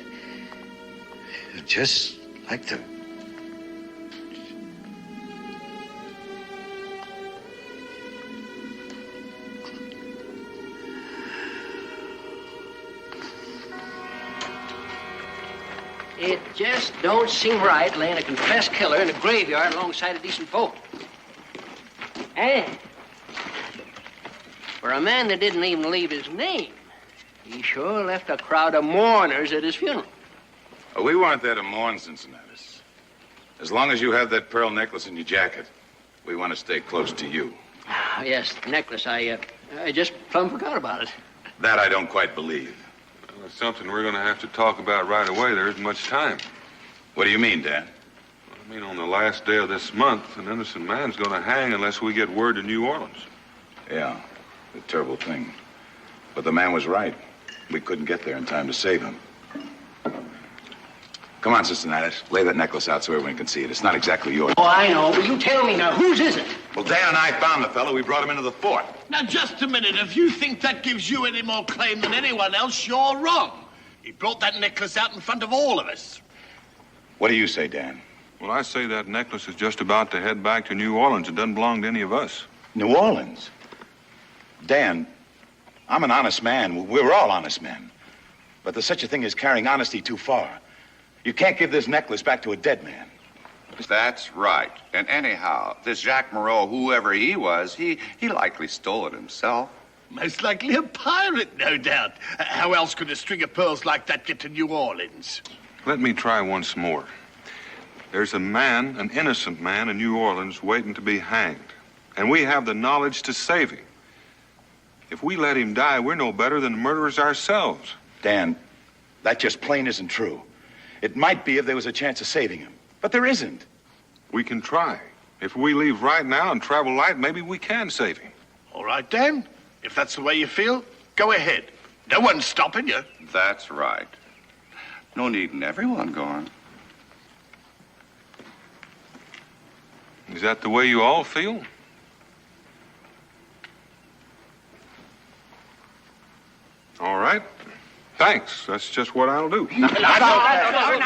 It was just like the... It just don't seem right laying a confessed killer in a graveyard alongside of decent folk. And for a man that didn't even leave his name, he sure left a crowd of mourners at his funeral. Oh, we weren't there to mourn, Cincinnatus. As long as you have that pearl necklace in your jacket, we want to stay close to you. Yes, the necklace. I just plumb forgot about it. That I don't quite believe. Well, it's something we're gonna have to talk about right away. There isn't much time. What do you mean, Dan? I mean, on the last day of this month, an innocent man's gonna hang unless we get word to New Orleans. Yeah, a terrible thing. But the man was right. We couldn't get there in time to save him. Come on, Cincinnatus. Lay that necklace out so everyone can see it. It's not exactly yours. Oh, I know, but you tell me now, whose is it? Well, Dan and I found the fellow. We brought him into the fort. Now, just a minute. If you think that gives you any more claim than anyone else, you're wrong. He brought that necklace out in front of all of us. What do you say, Dan? Well, I say that necklace is just about to head back to New Orleans. It doesn't belong to any of us. New Orleans? Dan, I'm an honest man. We're all honest men. But there's such a thing as carrying honesty too far. You can't give this necklace back to a dead man. That's right. And anyhow, this Jacques Moreau, whoever he was, he likely stole it himself. Most likely a pirate, no doubt. How else could a string of pearls like that get to New Orleans? Let me try once more. There's a man, an innocent man in New Orleans waiting to be hanged. And we have the knowledge to save him. If we let him die, we're no better than murderers ourselves. Dan, that just plain isn't true. It might be if there was a chance of saving him. But there isn't. We can try. If we leave right now and travel light, maybe we can save him. All right, Dan. If that's the way you feel, go ahead. No one's stopping you. That's right. No needing everyone going. Is that the way you all feel? All right. Thanks. That's just what I'll do. Now,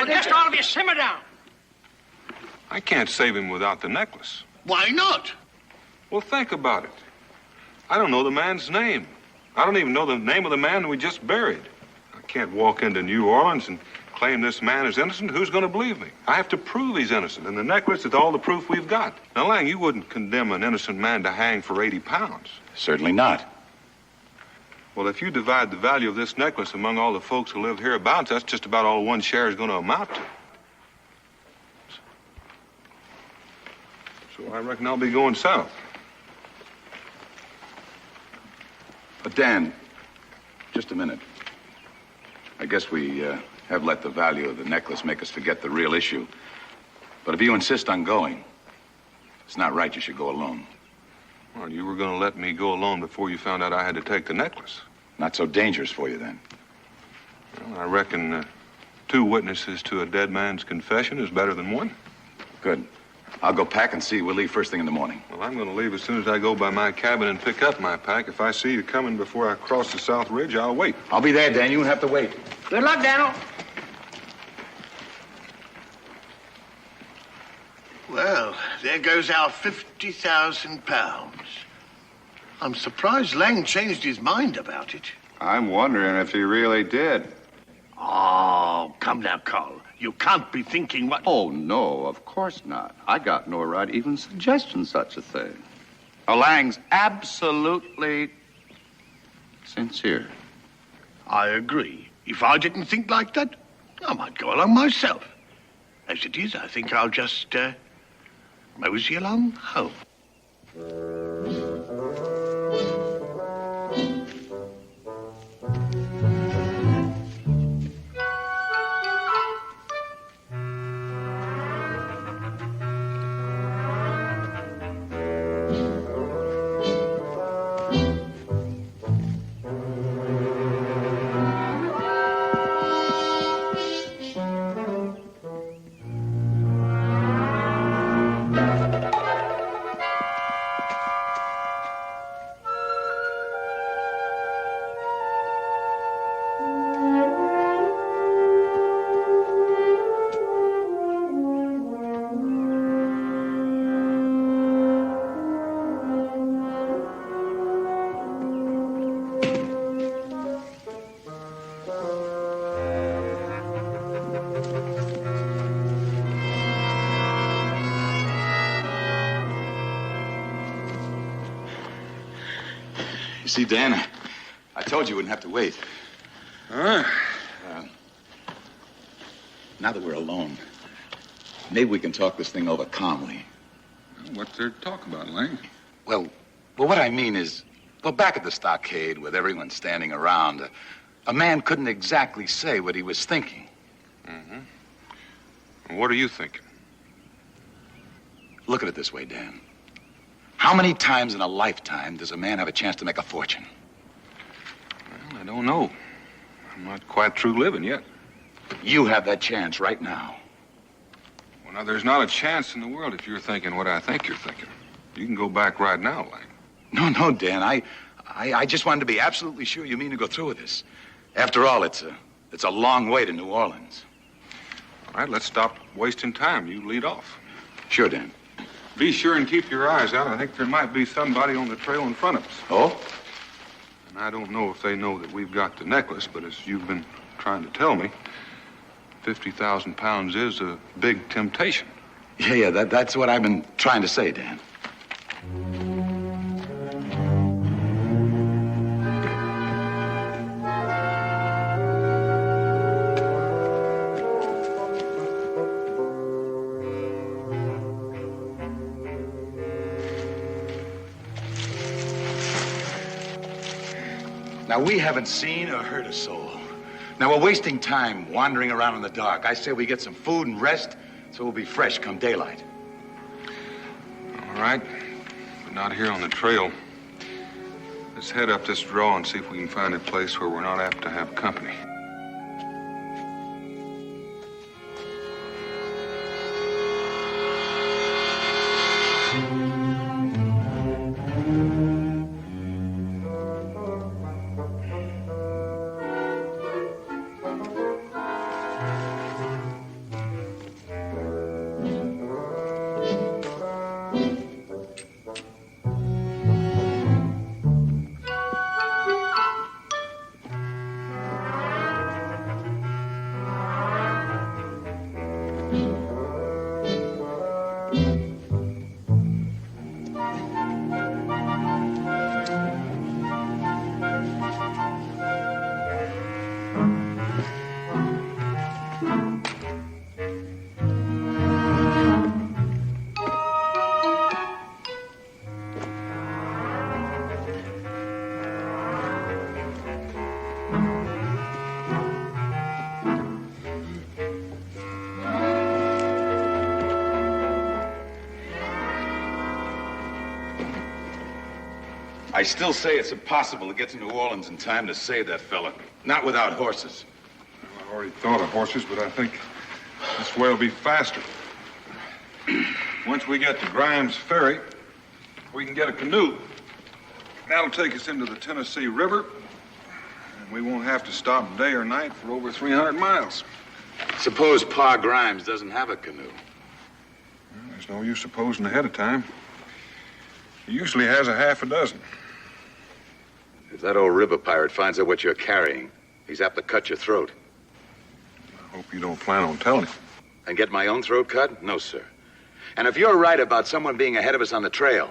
just all of you simmer down. I can't save him without the necklace. Why not? Well, think about it. I don't know the man's name. I don't even know the name of the man we just buried. I can't walk into New Orleans and claim this man is innocent. Who's going to believe me? I have to prove he's innocent, and the necklace is all the proof we've got. Now, Lang, you wouldn't condemn an innocent man to hang for 80 pounds. Certainly not. Well, if you divide the value of this necklace among all the folks who live hereabouts, that's just about all one share is going to amount to. So I reckon I'll be going south. But Dan, just a minute. I guess we have let the value of the necklace make us forget the real issue. But if you insist on going, it's not right you should go alone. Well, you were going to let me go alone before you found out I had to take the necklace. Not so dangerous for you, then. Well, I reckon 2 witnesses to a dead man's confession is better than 1. Good. I'll go pack and see you. We'll leave first thing in the morning. Well, I'm going to leave as soon as I go by my cabin and pick up my pack. If I see you coming before I cross the South Ridge, I'll wait. I'll be there, Dan. You won't have to wait. Good luck, Daniel. Well, there goes our £50,000. I'm surprised Lang changed his mind about it. I'm wondering if he really did. Oh, come now, Carl. You can't be thinking what... Oh, no, of course not. I got no right even suggesting such a thing. Lang's absolutely sincere. I agree. If I didn't think like that, I might go along myself. As it is, I think I'll just, mosey along home. You see, Dan, I told you wouldn't have to wait. Huh? Now that we're alone, maybe we can talk this thing over calmly. What's there to talk about, Lang? Well, what I mean is, well, back at the stockade with everyone standing around, a man couldn't exactly say what he was thinking. Mm-hmm. And what are you thinking? Look at it this way, Dan. How many times in a lifetime does a man have a chance to make a fortune? Well, I don't know. I'm not quite through living yet. You have that chance right now. Well, now, there's not a chance in the world if you're thinking what I think you're thinking. You can go back right now, Lang. No, Dan. I just wanted to be absolutely sure you mean to go through with this. After all, it's a long way to New Orleans. All right, let's stop wasting time. You lead off. Sure, Dan. Be sure and keep your eyes out. I think there might be somebody on the trail in front of us. Oh? And I don't know if they know that we've got the necklace, but as you've been trying to tell me, 50,000 pounds is a big temptation. Yeah, that's what I've been trying to say, Dan. Now, we haven't seen or heard a soul. Now, we're wasting time wandering around in the dark. I say we get some food and rest so we'll be fresh come daylight. All right, but not here on the trail. Let's head up this draw and see if we can find a place where we're not apt to have company. I still say it's impossible to get to New Orleans in time to save that fella. Not without horses. Well, I already thought of horses, but I think this way will be faster. Once we get to Grimes Ferry, we can get a canoe. That'll take us into the Tennessee River, and we won't have to stop day or night for over 300 miles. Suppose Pa Grimes doesn't have a canoe. Well, there's no use supposing ahead of time. He usually has a half a dozen. If that old river pirate finds out what you're carrying, he's apt to cut your throat. I hope you don't plan on telling him. And get my own throat cut? No, sir. And if you're right about someone being ahead of us on the trail,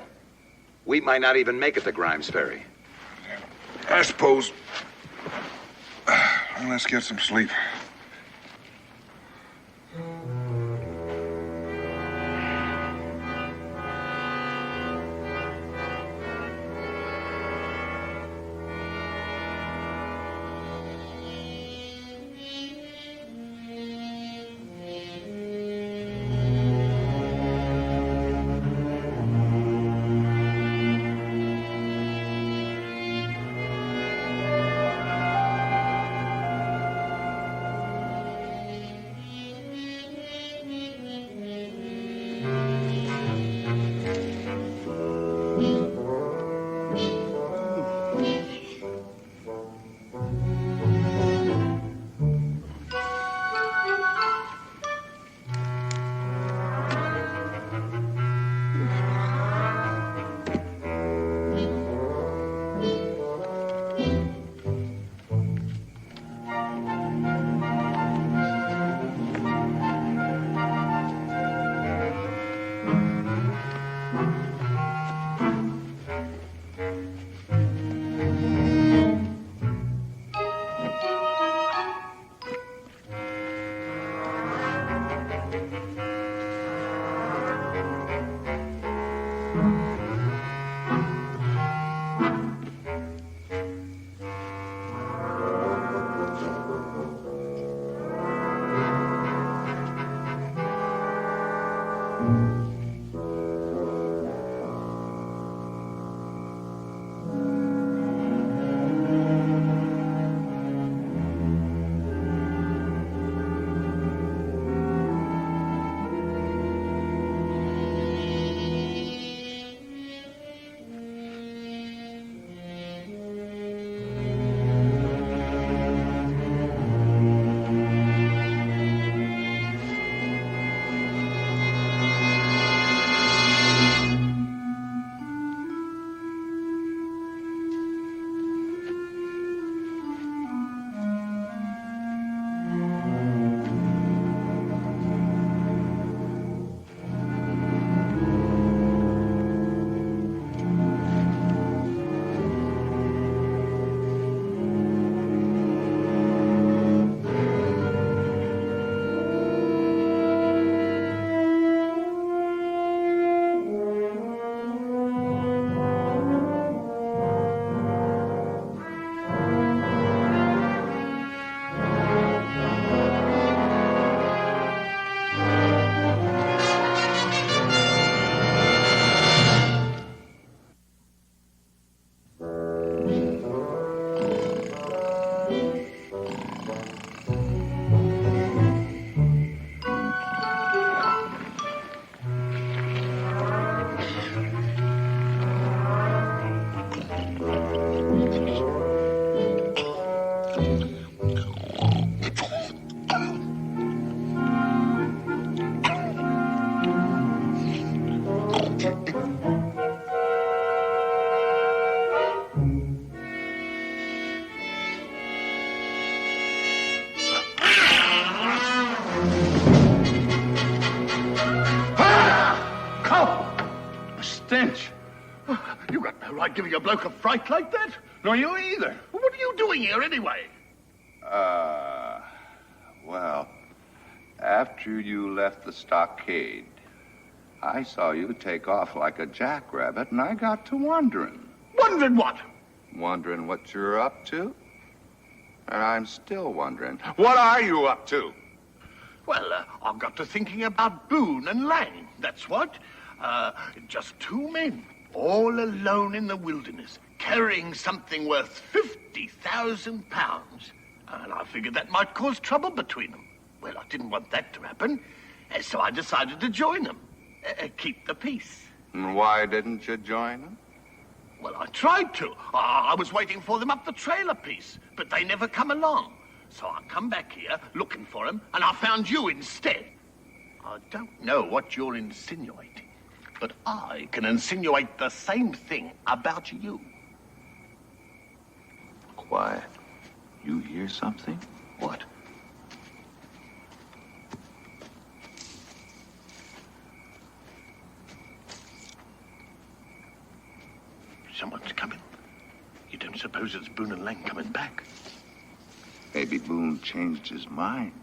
we might not even make it to Grimes Ferry. I suppose. Well, let's get some sleep. stench. You got no right giving a bloke a fright like that. Nor you either. Well, what are you doing here anyway? Well, after you left the stockade, I saw you take off like a jackrabbit, and I got to wondering. Wondering what? Wondering what you're up to. And I'm still wondering, what are you up to? Well, I've got to thinking about Boone and Lang, that's what. Just two men, all alone in the wilderness, carrying something worth 50,000 pounds. And I figured that might cause trouble between them. Well, I didn't want that to happen, so I decided to join them. Keep the peace. And why didn't you join them? Well, I tried to. I was waiting for them up the trail a piece, but they never come along. So I come back here looking for them, and I found you instead. I don't know what you're insinuating, but I can insinuate the same thing about you. Quiet. You hear something? What? Someone's coming. You don't suppose it's Boone and Lang coming back? Maybe Boone changed his mind.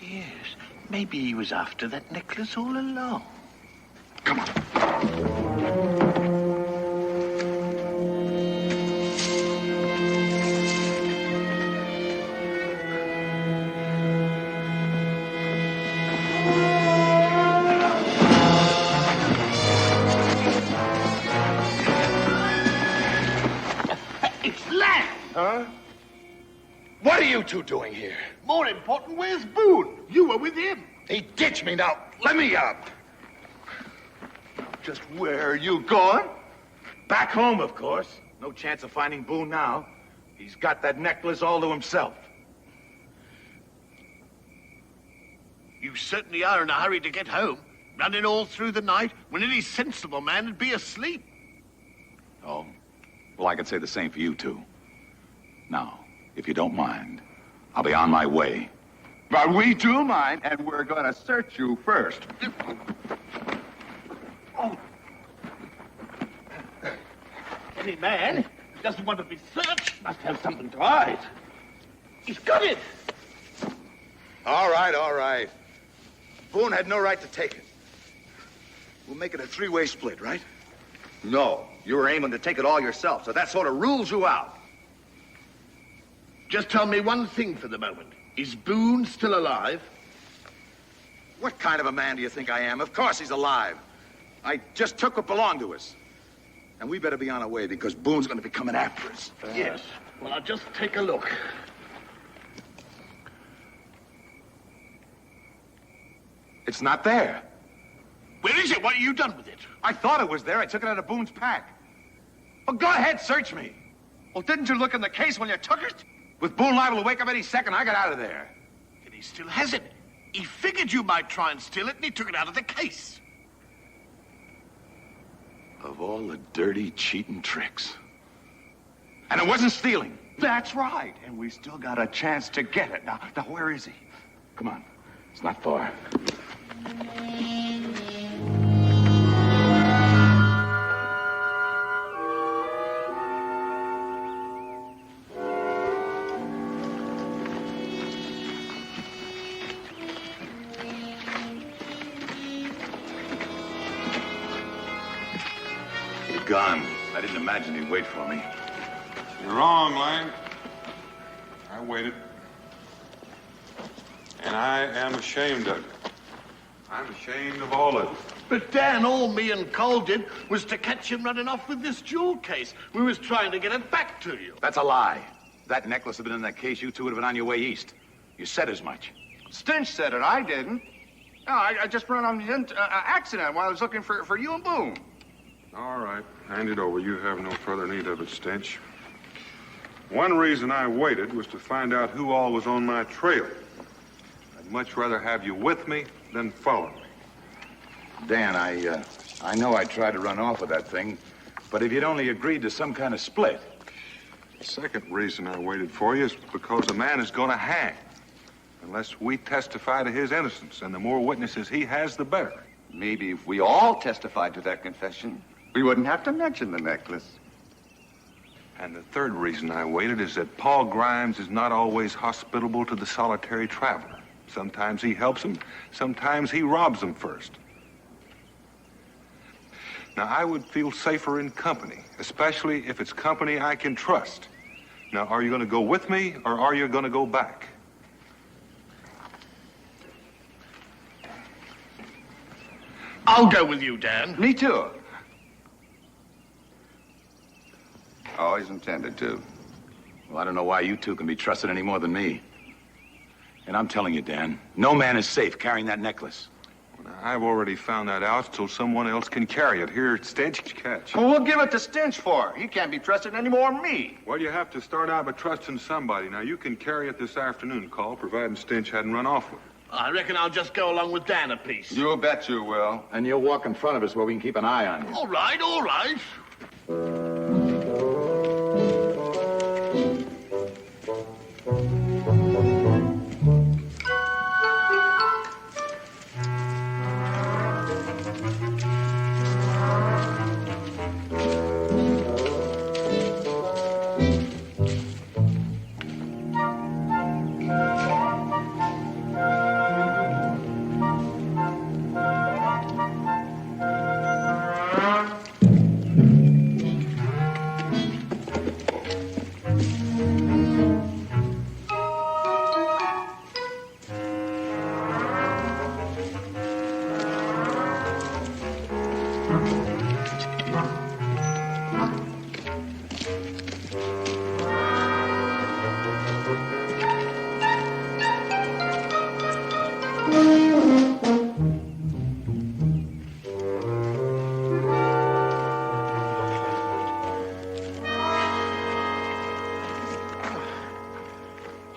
Yes, maybe he was after that necklace all along. Come on. It's Lang! Huh? What are you two doing here? More important, where's Boone? You were with him. He ditched me now. Let me up. Just where are you going? Back home, of course. No chance of finding Boone now. He's got that necklace all to himself. You certainly are in a hurry to get home. Running all through the night when any sensible man would be asleep. Oh, well, I could say the same for you two. Now, if you don't mind, I'll be on my way. But we do mind, and we're going to search you first. Any man who doesn't want to be searched must have something to hide. He's got it. All right. Boone had no right to take it. We'll make it a three-way split, right? No, you were aiming to take it all yourself, so that sort of rules you out. Just tell me one thing for the moment. Is Boone still alive? What kind of a man do you think I am? Of course he's alive. I just took what belonged to us. And we better be on our way because Boone's going to be coming after us. Yes. Well, I'll just take a look. It's not there. Where is it? What have you done with it? I thought it was there. I took it out of Boone's pack. Well, go ahead, search me. Well, didn't you look in the case when you took it? With Boone liable to wake up any second, I got out of there. And he still has it. He figured you might try and steal it, and he took it out of the case. Of all the dirty, cheating tricks. And it wasn't stealing. That's right, and we still got a chance to get it. Now, where is he? Come on. It's not far. Gone. I didn't imagine he'd wait for me. You're wrong, Lang. I waited. And I am ashamed of it. I'm ashamed of all of it. But Dan, all me and Cole did was to catch him running off with this jewel case. We was trying to get it back to you. That's a lie. If that necklace had been in that case, you two would have been on your way east. You said as much. Stinch said it, I didn't. No, I just ran on the accident while I was looking for you and Boone. All right, hand it over. You have no further need of it, Stench. One reason I waited was to find out who all was on my trail. I'd much rather have you with me than follow me. Dan, I know I tried to run off with that thing, but if you'd only agreed to some kind of split. The second reason I waited for you is because a man is going to hang unless we testify to his innocence, and the more witnesses he has, the better. Maybe if we all testified to that confession, we wouldn't have to mention the necklace. And the third reason I waited is that Paul Grimes is not always hospitable to the solitary traveler. Sometimes he helps him, sometimes he robs them first. Now, I would feel safer in company, especially if it's company I can trust. Now, are you going to go with me, or are you going to go back? I'll go with you, Dan. Me too. Always intended to. Well, I don't know why you two can be trusted any more than me. And I'm telling you, Dan, no man is safe carrying that necklace. Well, I've already found that out so someone else can carry it. Here, Stench, catch. Well, we'll give it to Stench for. He can't be trusted any more than me. Well, you have to start out by trusting somebody. Now, you can carry it this afternoon, Call, providing Stench hadn't run off with it. I reckon I'll just go along with Dan a piece. You bet you will. And you'll walk in front of us where we can keep an eye on you. All right, all right.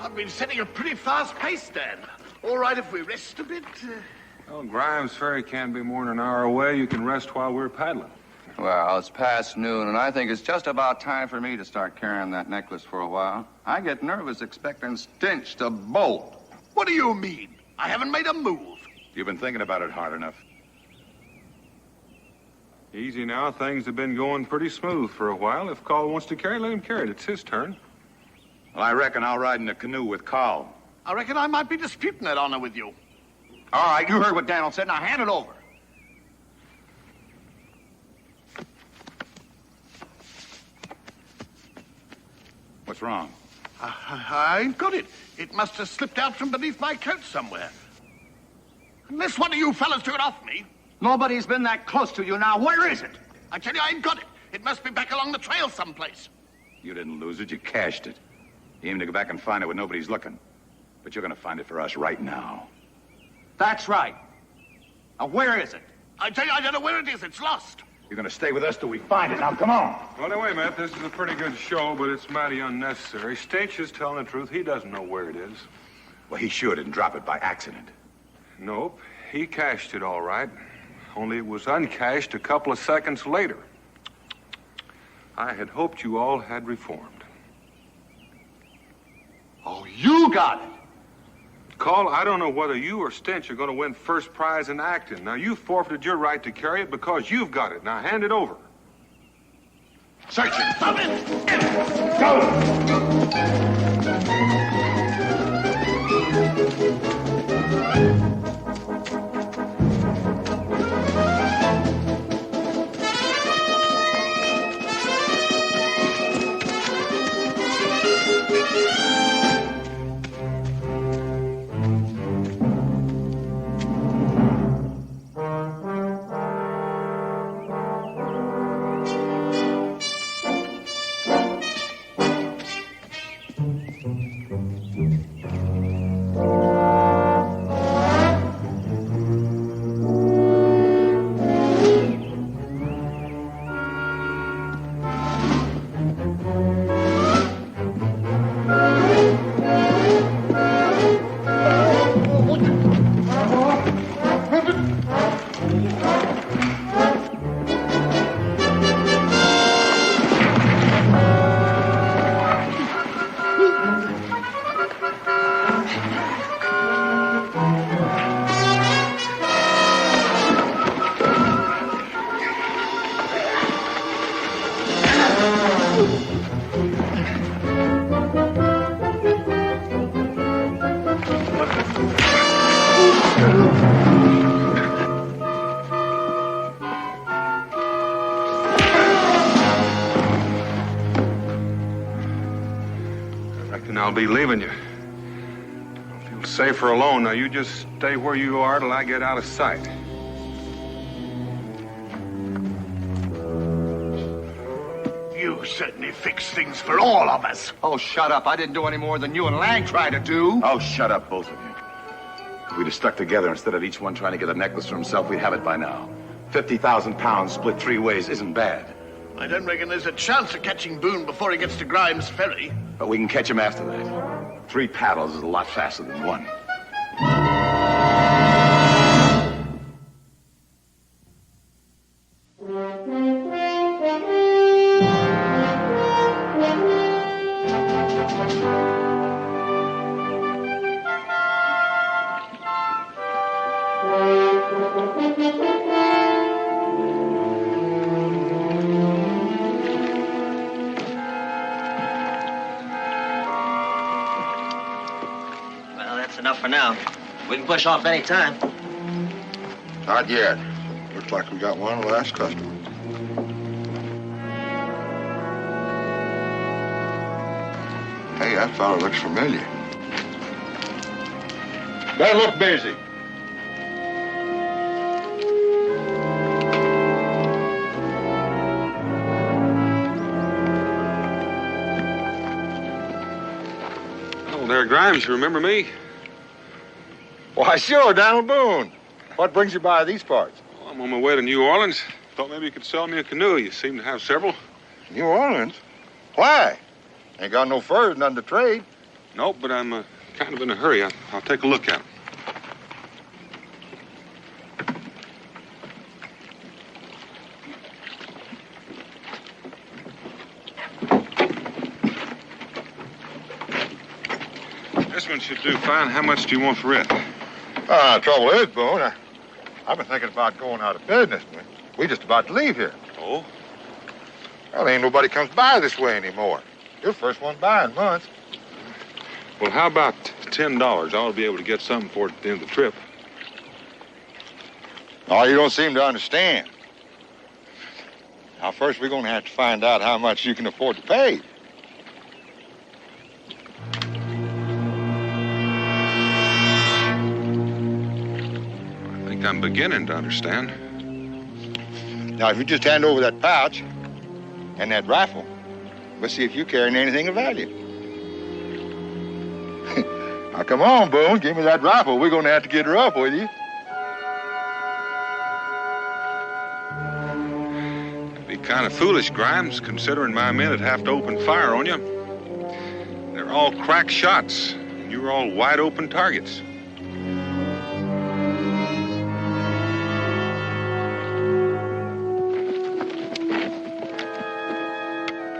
I've been setting a pretty fast pace, Dan. All right if we rest a bit? Well, Grimes Ferry can't be more than an hour away. You can rest while we're paddling. Well, it's past noon, and I think it's just about time for me to start carrying that necklace for a while. I get nervous expecting Stench to bolt. What do you mean? I haven't made a move. You've been thinking about it hard enough. Easy now. Things have been going pretty smooth for a while. If Call wants to carry it, let him carry it. It's his turn. Well, I reckon I'll ride in the canoe with Carl. I reckon I might be disputing that honor with you. All right, you heard what Daniel said. Now hand it over. What's wrong? I ain't got it. It must have slipped out from beneath my coat somewhere. Unless one of you fellas took it off me. Nobody's been that close to you now. Where is it? I tell you, I ain't got it. It must be back along the trail someplace. You didn't lose it. You cached it. You aim to go back and find it when nobody's looking. But you're going to find it for us right now. That's right. Now, where is it? I tell you, I don't know where it is. It's lost. You're going to stay with us till we find it. Now, come on. Well, now, wait a minute. This is a pretty good show, but it's mighty unnecessary. Stench is telling the truth. He doesn't know where it is. Well, he sure didn't drop it by accident. Nope. He cached it all right. Only it was uncached a couple of seconds later. I had hoped you all had reformed. Oh, you got it. Call, I don't know whether you or Stench are going to win first prize in acting. Now, you forfeited your right to carry it because you've got it. Now, hand it over. Search it. Stop it. I'll be leaving you. I'll feel safer alone. Now, you just stay where you are till I get out of sight. You You certainly fixed things for all of us. Oh, shut up. I didn't do any more than you and Lang tried to do. Oh, shut up, both of you. If we'd have stuck together instead of each one trying to get a necklace for himself, we'd have it by now. 50,000 pounds split 3 ways isn't bad. I don't reckon there's a chance of catching Boone before he gets to Grimes Ferry. But we can catch him after that. 3 paddles is a lot faster than 1. Well, that's enough for now. We can push off any time. Not yet. Looks like we got one last customer. Hey, that fella looks familiar. Better look busy. Oh, there, Grimes, you remember me? Why, sure, Donald Boone. What brings you by these parts? Well, I'm on my way to New Orleans. Thought maybe you could sell me a canoe. You seem to have several. New Orleans? Why? Ain't got no furs, none to trade. Nope, but I'm kind of in a hurry. I'll take a look at them. This one should do fine. How much do you want for it? Trouble is, Boone, I've been thinking about going out of business. We just about to leave here. Oh? Well, ain't nobody comes by this way anymore. You're the first one by in months. Well, how about $10? I ought to be able to get something for it at the end of the trip. Oh, you don't seem to understand. Now, first we're going to have to find out how much you can afford to pay. I think I'm beginning to understand. Now, if you just hand over that pouch and that rifle, we'll see if you're carrying anything of value. Now, come on, Boone, give me that rifle. We're going to have to get her up with you. It'd be kind of foolish, Grimes, considering my men would have to open fire on you. They're all crack shots, and you're all wide open targets.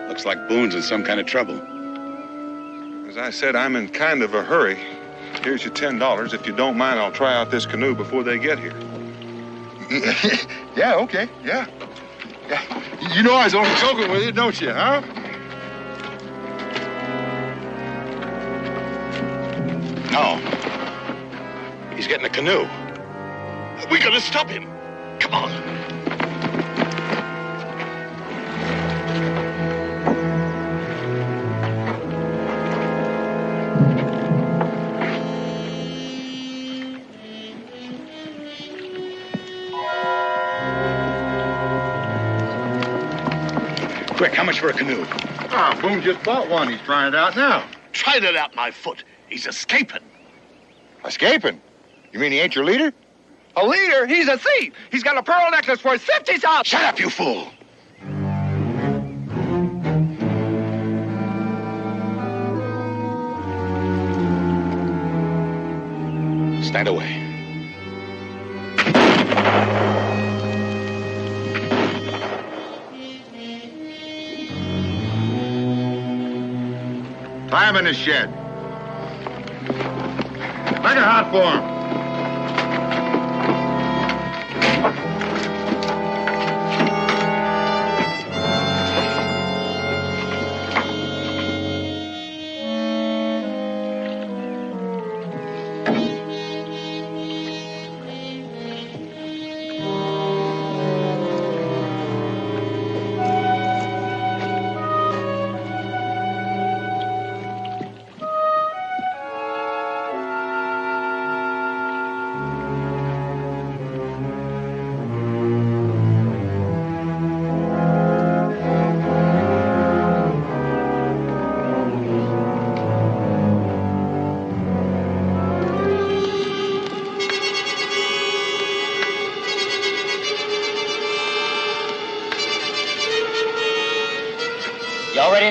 Looks like Boone's in some kind of trouble. As I said, I'm in kind of a hurry. Here's your $10. If you don't mind, I'll try out this canoe before they get here. Yeah, okay, yeah. You know I was only joking with you, don't you, huh? No. He's getting a canoe. We gotta stop him. Come on. Quick, how much for a canoe? Boone just bought one. He's trying it out now. Tried it out my foot. He's escaping. Escaping? You mean he ain't your leader? A leader? He's a thief. He's got a pearl necklace worth 50,000. Shut up, you fool. Stand away. Tie him in the shed. Make it hot for him.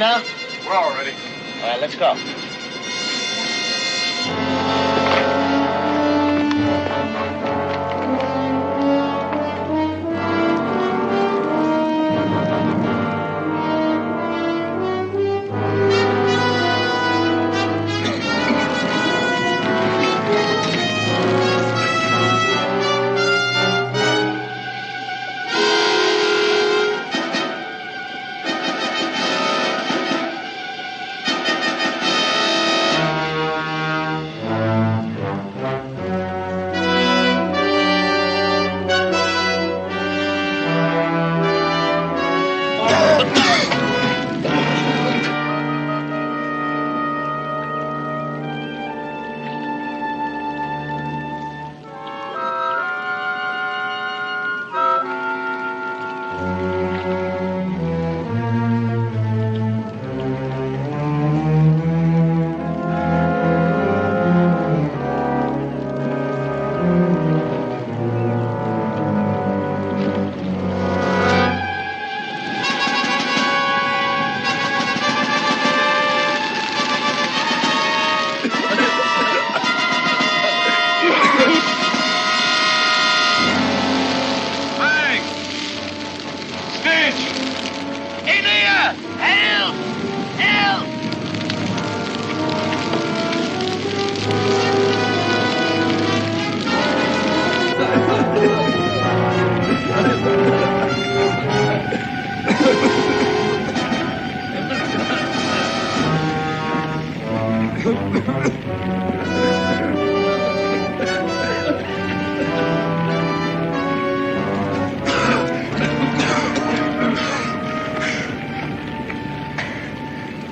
now? We're all ready. All right, let's go.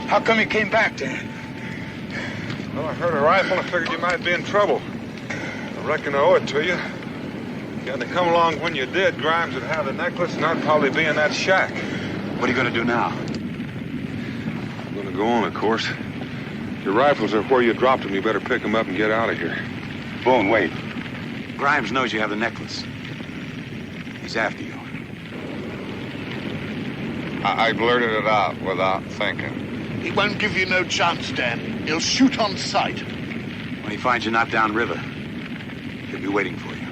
How come you came back, Dan? Well, I heard a rifle. I figured you might be in trouble. I reckon I owe it to you. If you had to come along when you did, Grimes would have the necklace, and I'd probably be in that shack. What are you going to do now? I'm going to go on, of course. Your rifles are where you dropped them. You better pick them up and get out of here. Boone, wait. Grimes knows you have the necklace. He's after you. I blurted it out without thinking. He won't give you no chance, Dan. He'll shoot on sight. When he finds you not downriver, he'll be waiting for you.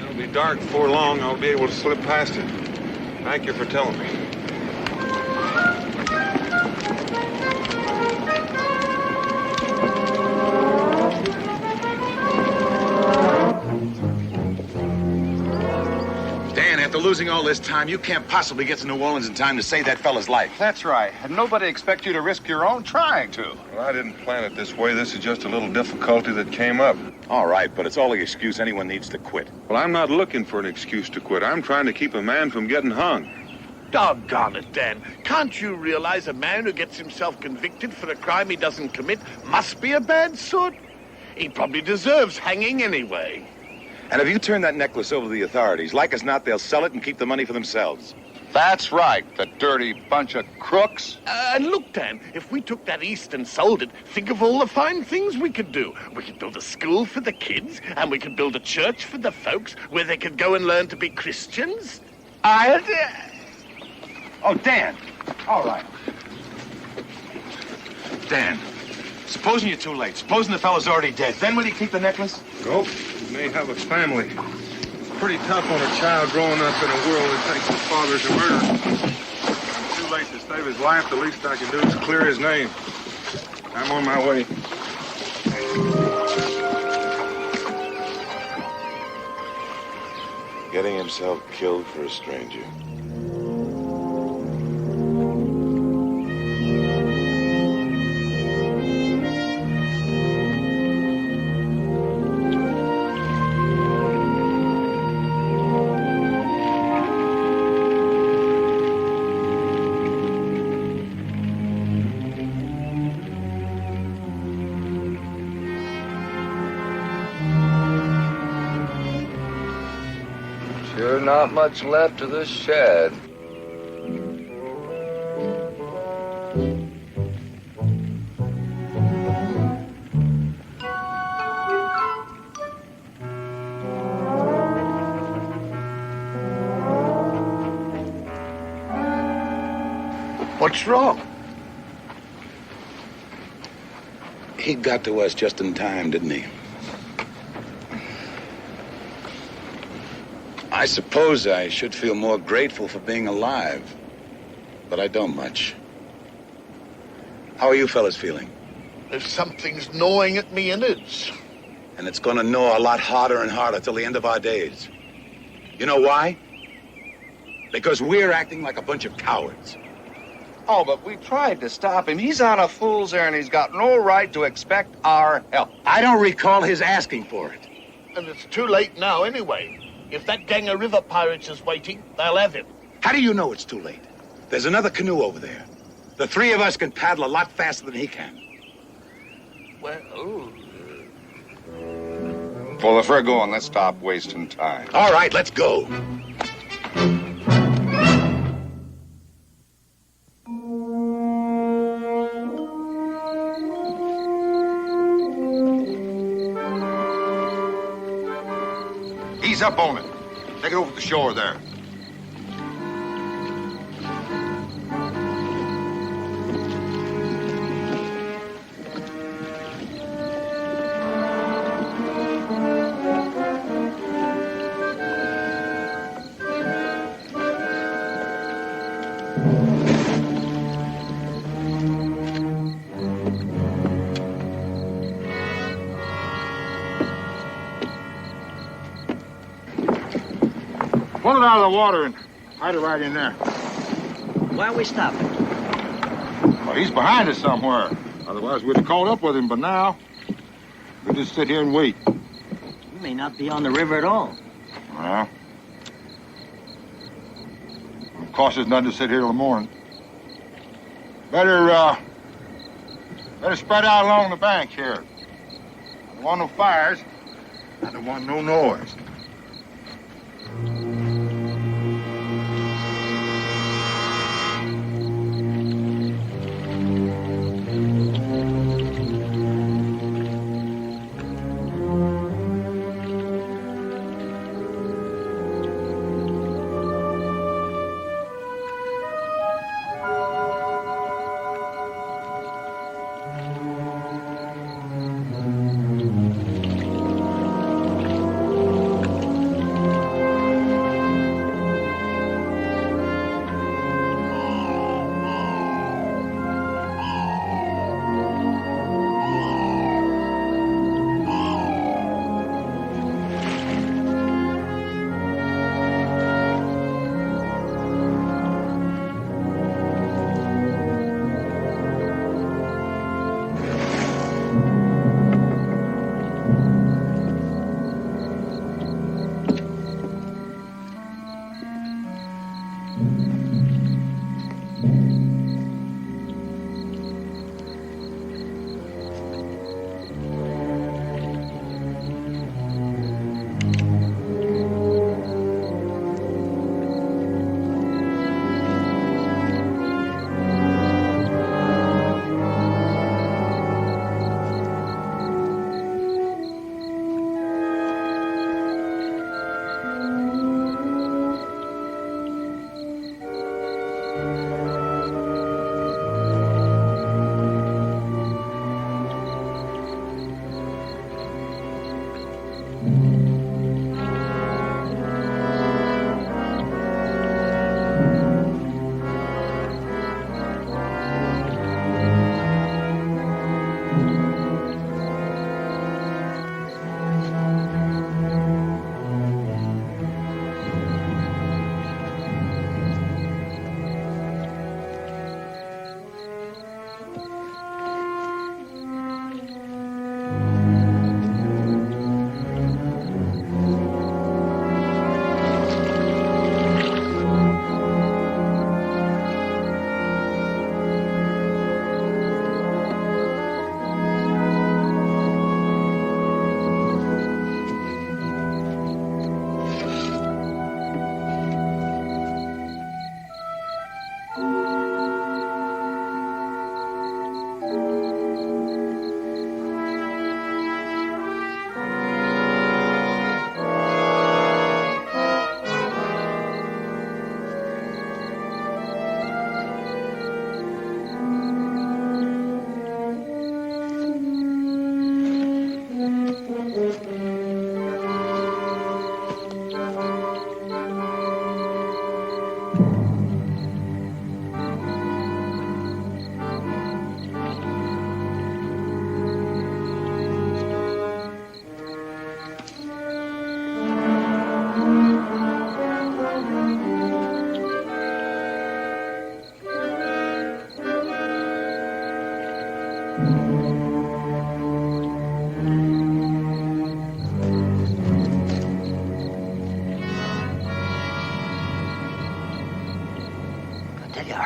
It'll be dark before long. I'll be able to slip past him. Thank you for telling me. After losing all this time, you can't possibly get to New Orleans in time to save that fella's life. That's right. And nobody expects you to risk your own trying to. Well, I didn't plan it this way. This is just a little difficulty that came up. All right, but it's all the excuse anyone needs to quit. Well, I'm not looking for an excuse to quit. I'm trying to keep a man from getting hung. Doggone it, Dan. Can't you realize a man who gets himself convicted for a crime he doesn't commit must be a bad sort? He probably deserves hanging anyway. And if you turn that necklace over to the authorities, like as not, they'll sell it and keep the money for themselves. That's right, the dirty bunch of crooks. And look, Dan, if we took that east and sold it, think of all the fine things we could do. We could build a school for the kids, and we could build a church for the folks where they could go and learn to be Christians. Oh, Dan. All right. Dan, supposing you're too late. Supposing the fellow's already dead. Then will you keep the necklace? Nope. You may have a family. It's pretty tough on a child growing up in a world that thinks his father's a murderer. It's too late to save his life. The least I can do is clear his name. I'm on my way. Getting himself killed for a stranger. Sure not much left of this shed. What's wrong? He got to us just in time, didn't he? I suppose I should feel more grateful for being alive, but I don't much. How are you fellas feeling? If something's gnawing at me innards. And it's gonna gnaw a lot harder and harder till the end of our days. You know why? Because we're acting like a bunch of cowards. Oh, but we tried to stop him. He's on a fool's errand. He's got no right to expect our help. I don't recall his asking for it. And it's too late now anyway. If that gang of river pirates is waiting, they'll have him. How do you know it's too late? There's another canoe over there. The three of us can paddle a lot faster than he can. Well, Well, if we're going, let's stop wasting time. All right, let's go. Ease up on it. Take it over to the shore there. Pull it out of the water and hide it right in there. Why are we stopping? Well, he's behind us somewhere. Otherwise, we'd have caught up with him, but now we'll just sit here and wait. We may not be on the river at all. Well, it costs us nothing to sit here till the morning. Better spread out along the bank here. I don't want no fires. I don't want no noise.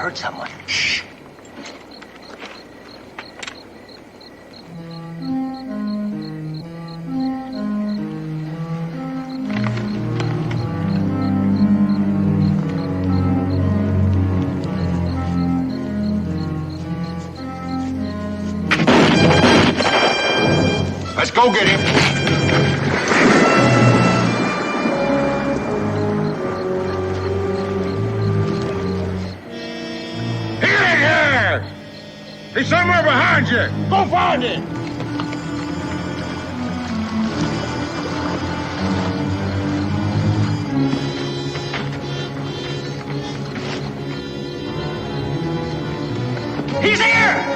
heard someone. Shh. Let's go get him. He's somewhere behind you. Go find him. He's here!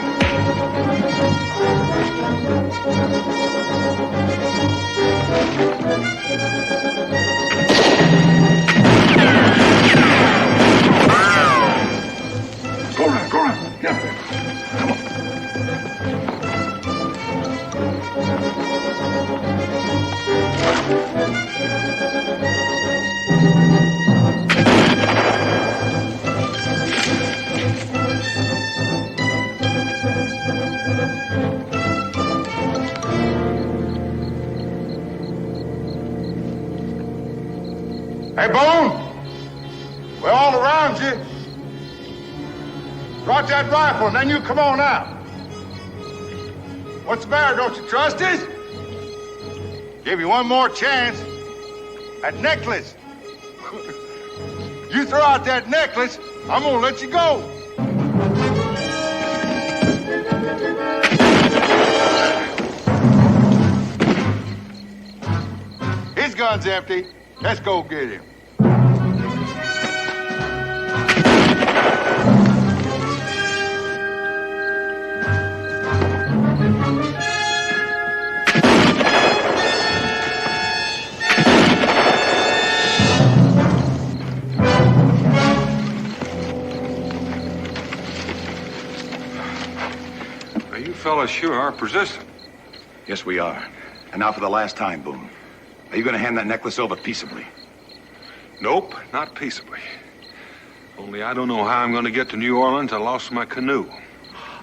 Go around, go around. Get up there. Come on. Hey, Boone! We're all around you. Drop that rifle, and then you come on out. What's the matter? Don't you trust us? Give you one more chance. That necklace. You throw out that necklace, I'm gonna let you go. His gun's empty. Let's go get him. Now, you fellas sure are persistent. Yes, we are. And now for the last time, Boone. Are you going to hand that necklace over peaceably? Nope, not peaceably. Only I don't know how I'm going to get to New Orleans. I lost my canoe.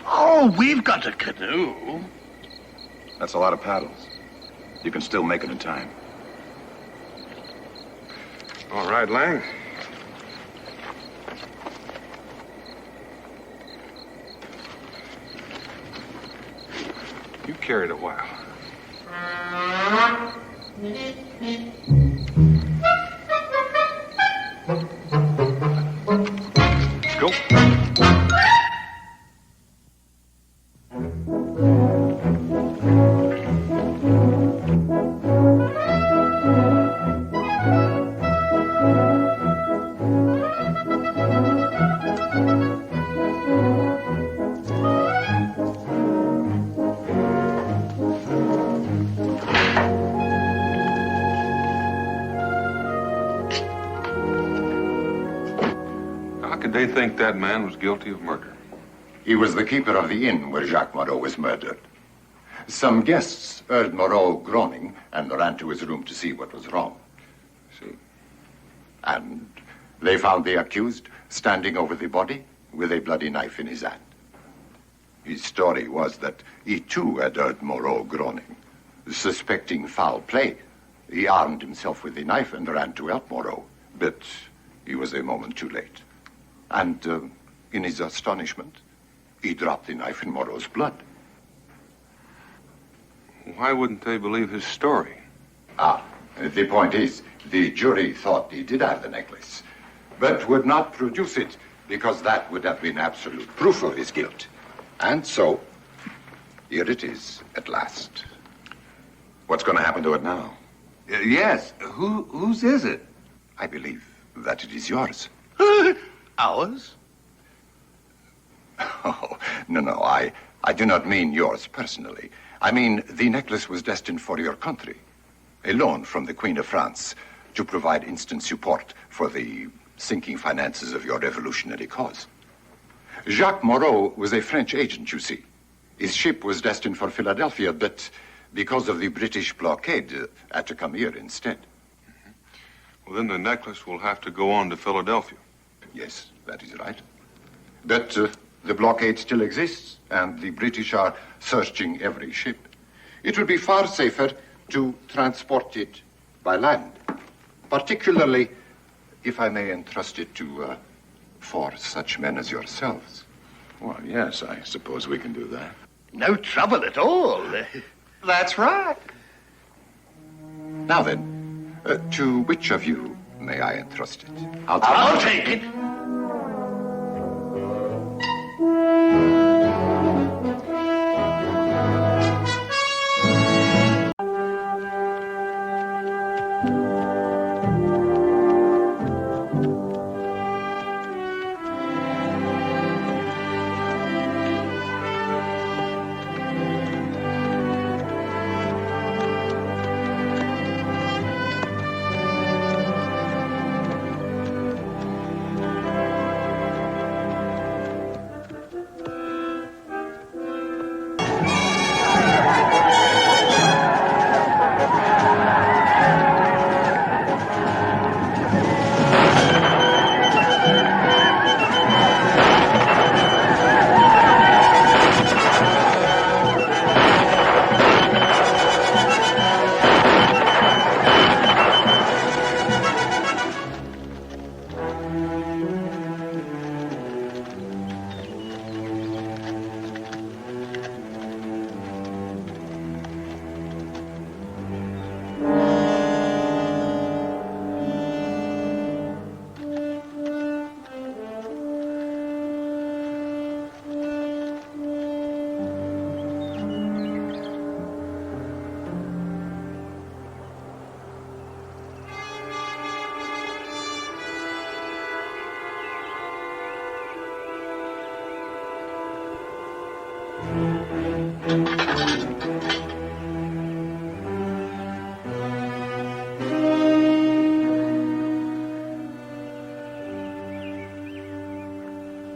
Oh, we've got a canoe. That's a lot of paddles. You can still make it in time. All right, Lang. You carry it a while. Let's go. They think that man was guilty of murder. He was the keeper of the inn where Jacques Moreau was murdered. Some guests heard Moreau groaning and ran to his room to see what was wrong. See? And they found the accused standing over the body with a bloody knife in his hand. His story was that he too had heard Moreau groaning. Suspecting foul play, he armed himself with the knife and ran to help Moreau. But he was a moment too late. And in his astonishment, he dropped the knife in Moreau's blood. Why wouldn't they believe his story? The point is, the jury thought he did have the necklace, but would not produce it because that would have been absolute proof of his guilt. And so, here it is at last. What's going to happen to it now? Yes. Whose is it? I believe that it is yours. Ours? Oh, no, I do not mean yours personally. I mean, the necklace was destined for your country. A loan from the Queen of France to provide instant support for the sinking finances of your revolutionary cause. Jacques Moreau was a French agent, you see. His ship was destined for Philadelphia, but because of the British blockade, had to come here instead. Well, then the necklace will have to go on to Philadelphia. Yes, that is right. that the blockade still exists and the British are searching every ship. It would be far safer to transport it by land, particularly if I may entrust it to for such men as yourselves. Well, yes, I suppose we can do that. No trouble at all. That's right. Now then, to which of you may I entrust it? I'll take it.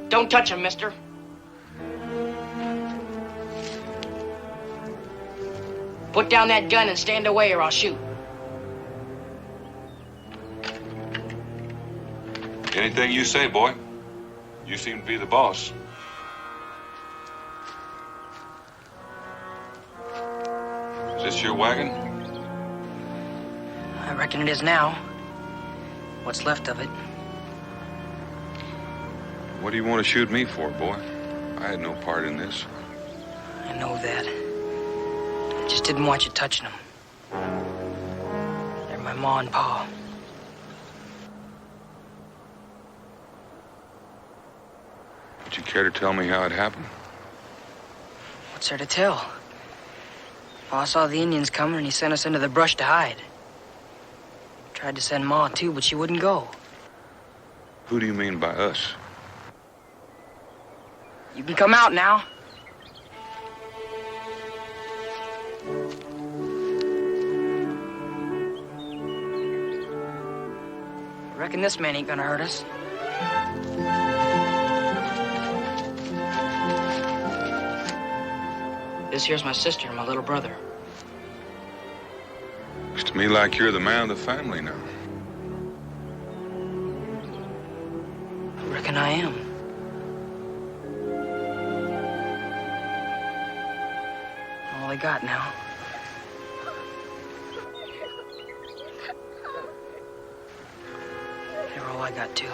Don't touch him, mister. Put down that gun and stand away or I'll shoot. Anything you say, boy. You seem to be the boss. Is this your wagon? I reckon it is now. What's left of it. What do you want to shoot me for, boy? I had no part in this. I know that. I just didn't want you touching them. They're my ma and pa. Would you care to tell me how it happened? What's there to tell? Pa saw the Indians coming and he sent us into the brush to hide. Tried to send Ma too, but she wouldn't go. Who do you mean by us? You can come out now. I reckon this man ain't gonna hurt us. This here's my sister and my little brother. Looks to me like you're the man of the family now. I reckon I am. All I got now. They're all I got, too.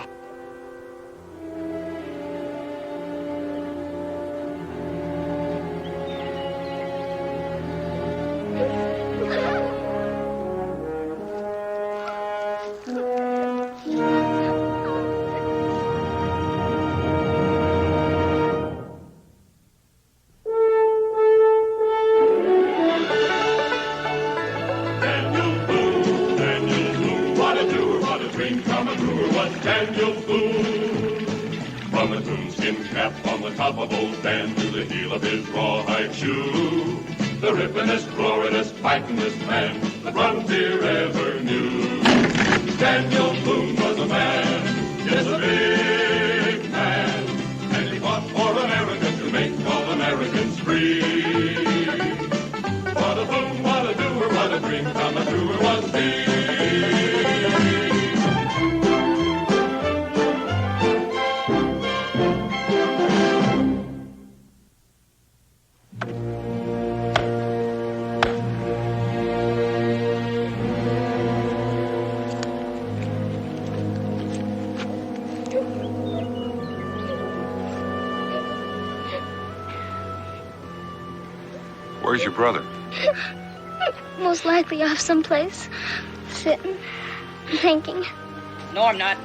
Daniel Boone. From a coonskin cap on the top of old Dan to the heel of his rawhide shoe, the rippenest, roaringest, fightingest man the frontier ever knew. Daniel Boone was a man, yes, a big man, and he fought for America to make all Americans free. What a Boone, what a doer, what a dream come true was he. Where's your brother? Most likely off someplace, sitting, thinking. No, I'm not.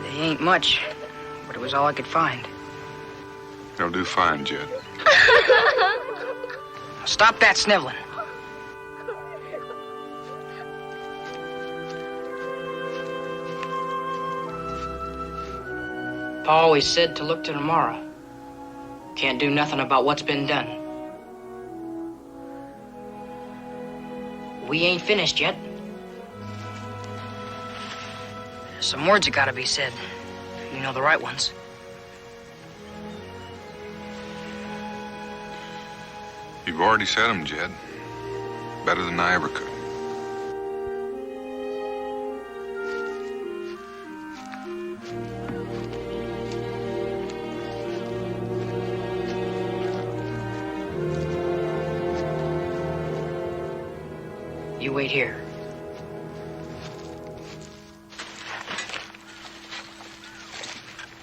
They ain't much, but it was all I could find. They'll do fine, Jed. Stop that sniveling. Pa always said to look to tomorrow. Can't do nothing about what's been done. We ain't finished yet. Some words have got to be said. You know the right ones. You've already said them, Jed. Better than I ever could. You wait here.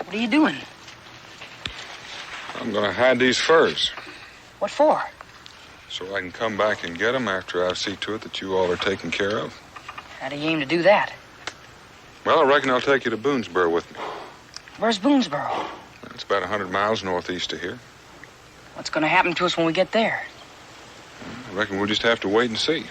What are you doing? I'm gonna hide these furs What for? so I can come back and get them after I see to it that you all are taken care of. How do you aim to do that? Well, I reckon I'll take you to Boonesboro with me. Where's Boonesboro? It's about 100 miles northeast of here. What's gonna happen to us when we get there? I reckon we'll just have to wait and see.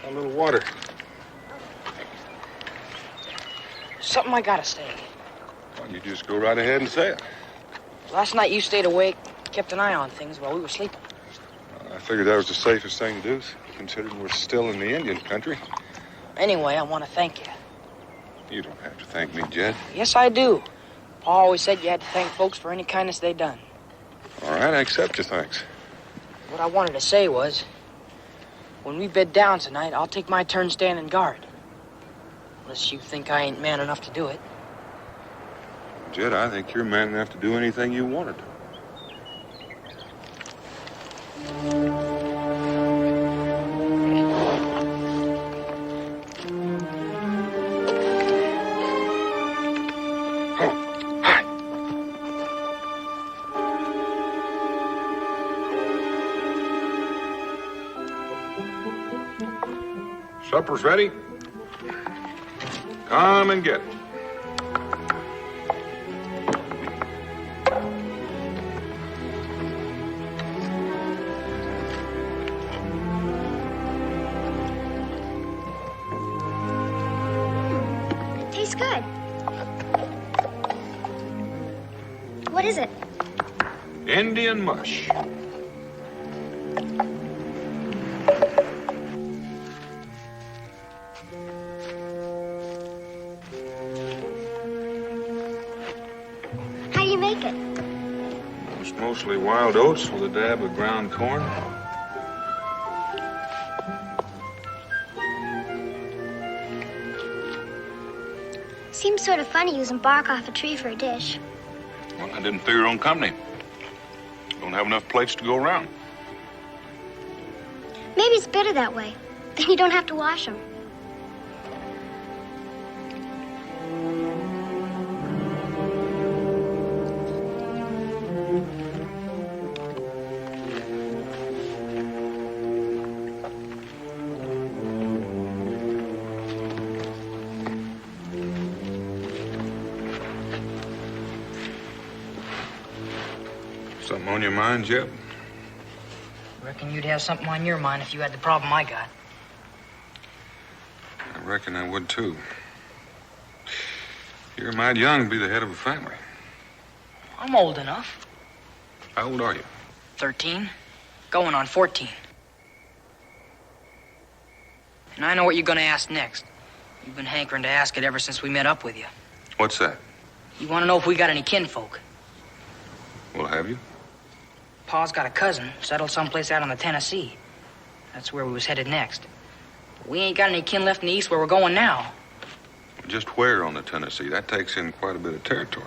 A little water. Something I gotta say. Well, you just go right ahead and say it. Last night you stayed awake, kept an eye on things while we were sleeping. I figured that was the safest thing to do, considering we're still in the Indian country. Anyway, I want to thank you. You don't have to thank me, Jed. Yes, I do. Pa always said you had to thank folks for any kindness they done. All right, I accept your thanks. What I wanted to say was, when we bed down tonight, I'll take my turn standing guard. Unless you think I ain't man enough to do it. Jed, I think you're man enough to do anything you want to do. Supper's ready. Come and get it. Tastes good. What is it? Indian mush. How do you make it? It's mostly wild oats with a dab of ground corn. Seems sort of funny using bark off a tree for a dish. Well, I didn't figure on company. Don't have enough plates to go around. Maybe it's better that way. Then you don't have to wash them. Something on your mind, Jeb? Reckon you'd have something on your mind if you had the problem I got. I reckon I would, too. You're mighty young to be the head of a family. I'm old enough. How old are you? 13. Going on 14. And I know what you're gonna ask next. You've been hankering to ask it ever since we met up with you. What's that? You want to know if we got any kinfolk. Well, have you? Pa's got a cousin settled someplace out on the Tennessee. That's where we was headed next. But we ain't got any kin left in the east where we're going now. Just where on the Tennessee? That takes in quite a bit of territory.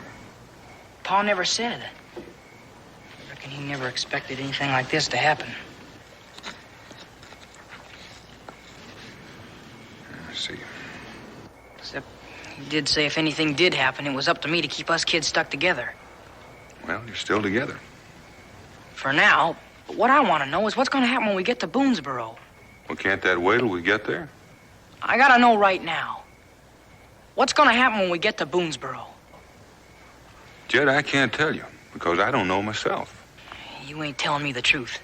Pa never said. I reckon he never expected anything like this to happen. I see. Except he did say if anything did happen, it was up to me to keep us kids stuck together. Well, you're still together. For now. But what I want to know is what's going to happen when we get to Boonesboro. Well, can't that wait till we get there? I got to know right now. What's going to happen when we get to Boonesboro? Jed, I can't tell you because I don't know myself. You ain't telling me the truth.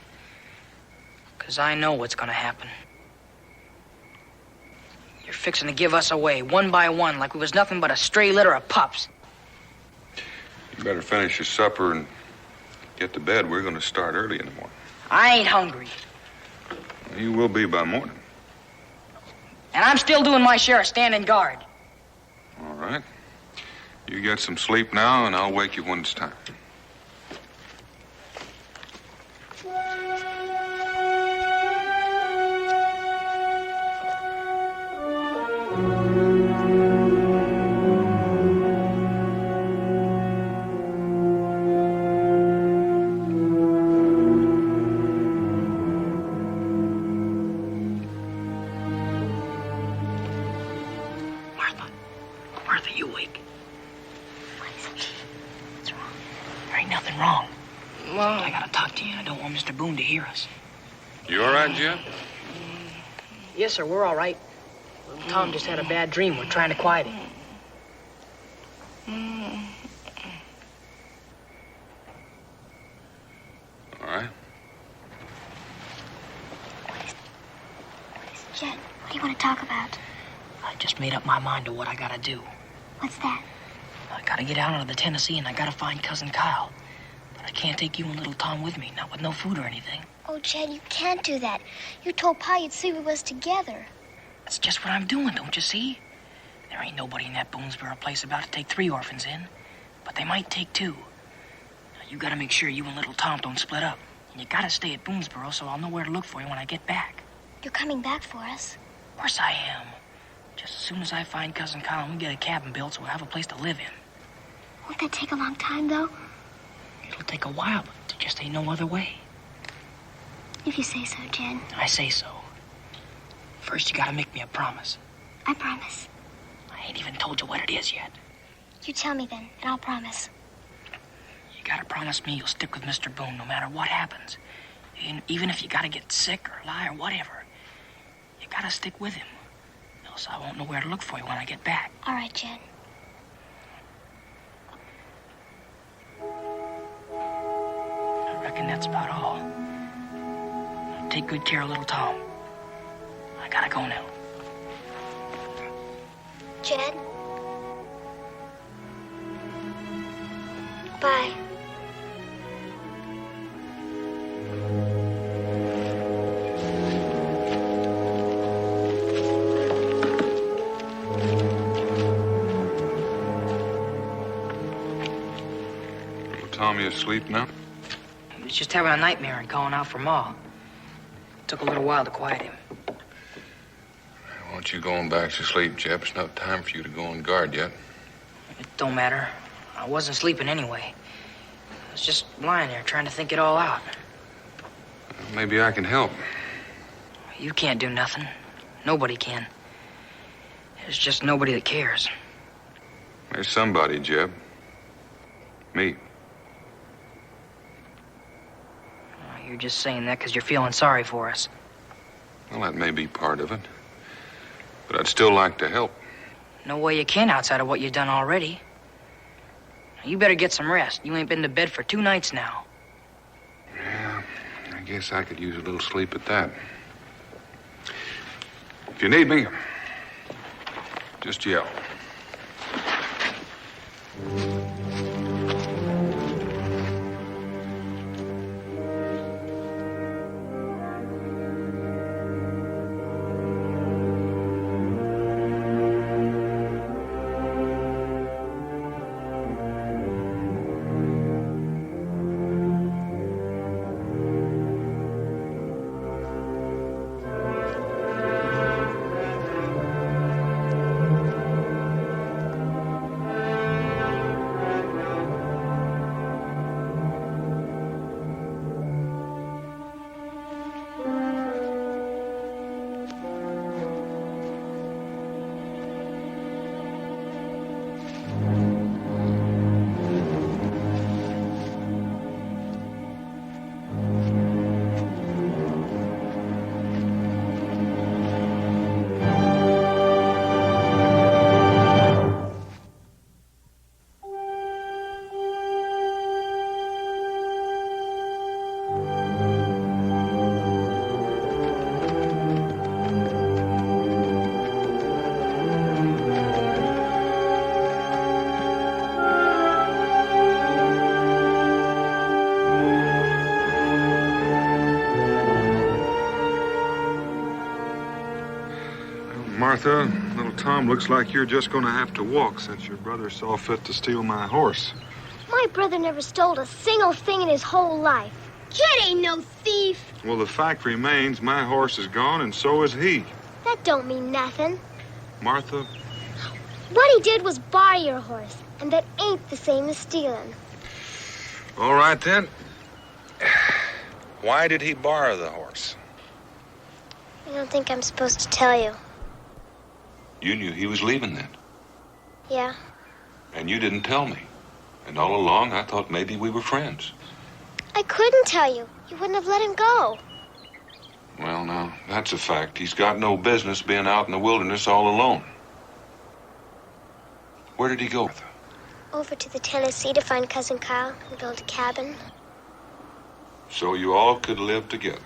Because I know what's going to happen. You're fixing to give us away, one by one, like we was nothing but a stray litter of pups. You better finish your supper and get to bed. We're going to start early in the morning. I ain't hungry. You will be by morning. And I'm still doing my share of standing guard. All right. You get some sleep now, and I'll wake you when it's time. Martha, you awake? What's wrong? There ain't nothing wrong. Well, I gotta talk to you. I don't want Mr. Boone to hear us. You all right, Jim? Yes, sir, we're all right. Tom just had a bad dream. We're trying to quiet him. All right. Jen, what do you want to talk about? I just made up my mind to what I gotta do. What's that? I gotta get out of the Tennessee and I gotta find Cousin Kyle. But I can't take you and little Tom with me, not with no food or anything. Oh, Jen, you can't do that. You told Pa you'd sleep with us together. That's just what I'm doing, don't you see? There ain't nobody in that Boonesboro place about to take 3 orphans in. But they might take 2. Now, you gotta make sure you and little Tom don't split up. And you gotta stay at Boonesboro so I'll know where to look for you when I get back. You're coming back for us? Of course I am. Just as soon as I find Cousin Kyle and we get a cabin built so we'll have a place to live in. Won't that take a long time, though? It'll take a while, but there just ain't no other way. If you say so, Jen. I say so. First, you gotta make me a promise. I promise. I ain't even told you what it is yet. You tell me then, and I'll promise. You gotta promise me you'll stick with Mr. Boone no matter what happens. And even if you gotta get sick or lie or whatever, you gotta stick with him. Else I won't know where to look for you when I get back. All right, Jen. I reckon that's about all. Now, take good care of little Tom. I gotta go now. Jen? Bye. Tommy asleep now? He's just having a nightmare and calling out for Ma. Took a little while to quiet him. Why don't you go on back to sleep, Jeb? It's not time for you to go on guard yet. It don't matter. I wasn't sleeping anyway. I was just lying there trying to think it all out. Maybe I can help. You can't do nothing. Nobody can. There's just nobody that cares. There's somebody, Jeb. Me. You're just saying that because you're feeling sorry for us. Well, that may be part of it. But I'd still like to help. No way you can outside of what you've done already. You better get some rest. You ain't been to bed for 2 nights now. Yeah, I guess I could use a little sleep at that. If you need me, just yell. Martha, little Tom looks like you're just going to have to walk since your brother saw fit to steal my horse. My brother never stole a single thing in his whole life. Kid ain't no thief. Well, the fact remains my horse is gone, and so is he. That don't mean nothing. Martha, What he did was buy your horse, and that ain't the same as stealing. all right then. Why did he borrow the horse? I don't think I'm supposed to tell you. You knew he was leaving then, Yeah? and you didn't tell me. And all along, I thought maybe we were friends. I couldn't tell you. You wouldn't have let him go. Well, now, that's a fact. He's got no business being out in the wilderness all alone. Where did he go? Over to the Tennessee to find Cousin Kyle and build a cabin. So you all could live together.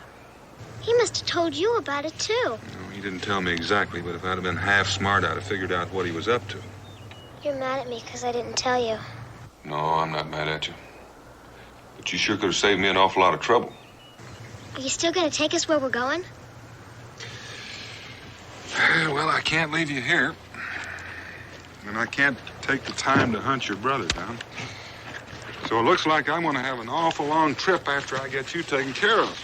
He must have told you about it, too. No, he didn't tell me exactly, but if I'd have been half smart, I'd have figured out what he was up to. You're mad at me because I didn't tell you. No, I'm not mad at you. But you sure could have saved me an awful lot of trouble. Are you still going to take us where we're going? Well, I can't leave you here. And I can't take the time to hunt your brother down. So it looks like I'm going to have an awful long trip after I get you taken care of.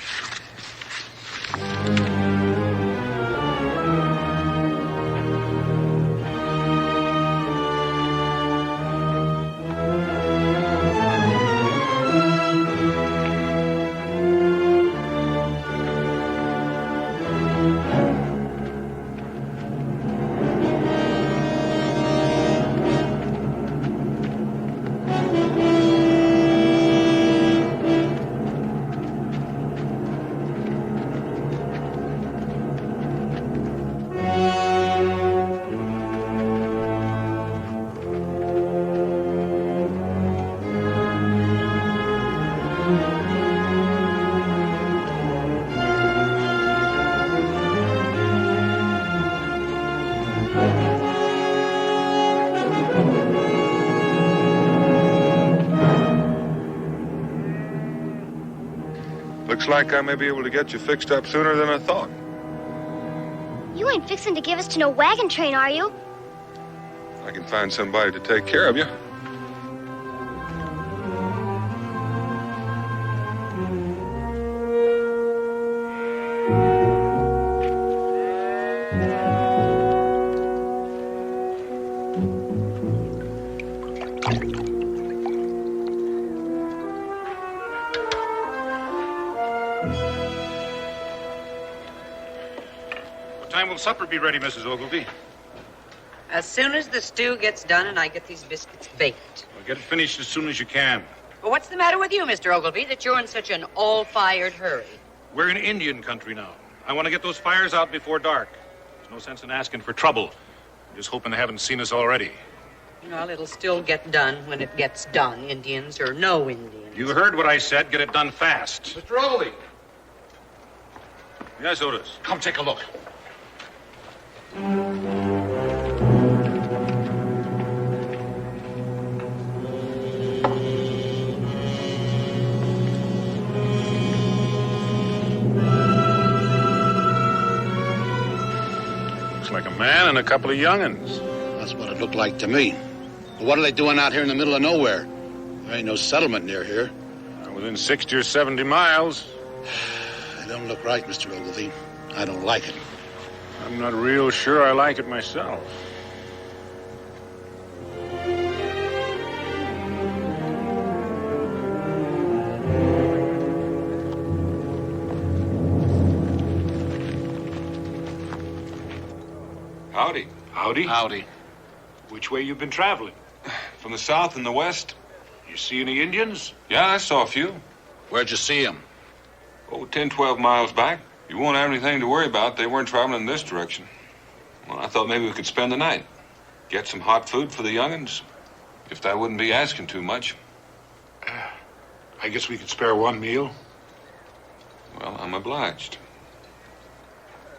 Looks like I may be able to get you fixed up sooner than I thought. You ain't fixing to give us to no wagon train, are you? I can find somebody to take care of you. What time will supper be ready, Mrs. Ogilvy? As soon as the stew gets done and I get these biscuits baked. Well, get it finished as soon as you can. Well, what's the matter with you, Mr. Ogilvy, that you're in such an all-fired hurry? We're in Indian country now. I want to get those fires out before dark. There's no sense in asking for trouble. I'm just hoping they haven't seen us already. Well, it'll still get done when it gets done, Indians or no Indians. You heard what I said. Get it done fast. Mr. Ogilvy. Yes, Otis. Come take a look. Looks like a man and a couple of young'uns. That's what it looked like to me. But what are they doing out here in the middle of nowhere? There ain't no settlement near here. Within 60 or 70 miles. It don't look right, Mr. Ogilvy. I don't like it. I'm not real sure I like it myself. Howdy. Howdy? Howdy. Which way you been traveling? From the south and the west. You see any Indians? Yeah, I saw a few. Where'd you see them? Oh, 10, 12 miles back. You won't have anything to worry about. They weren't traveling in this direction. Well, I thought maybe we could spend the night. Get some hot food for the young'uns. If that wouldn't be asking too much. I guess we could spare one meal. Well, I'm obliged.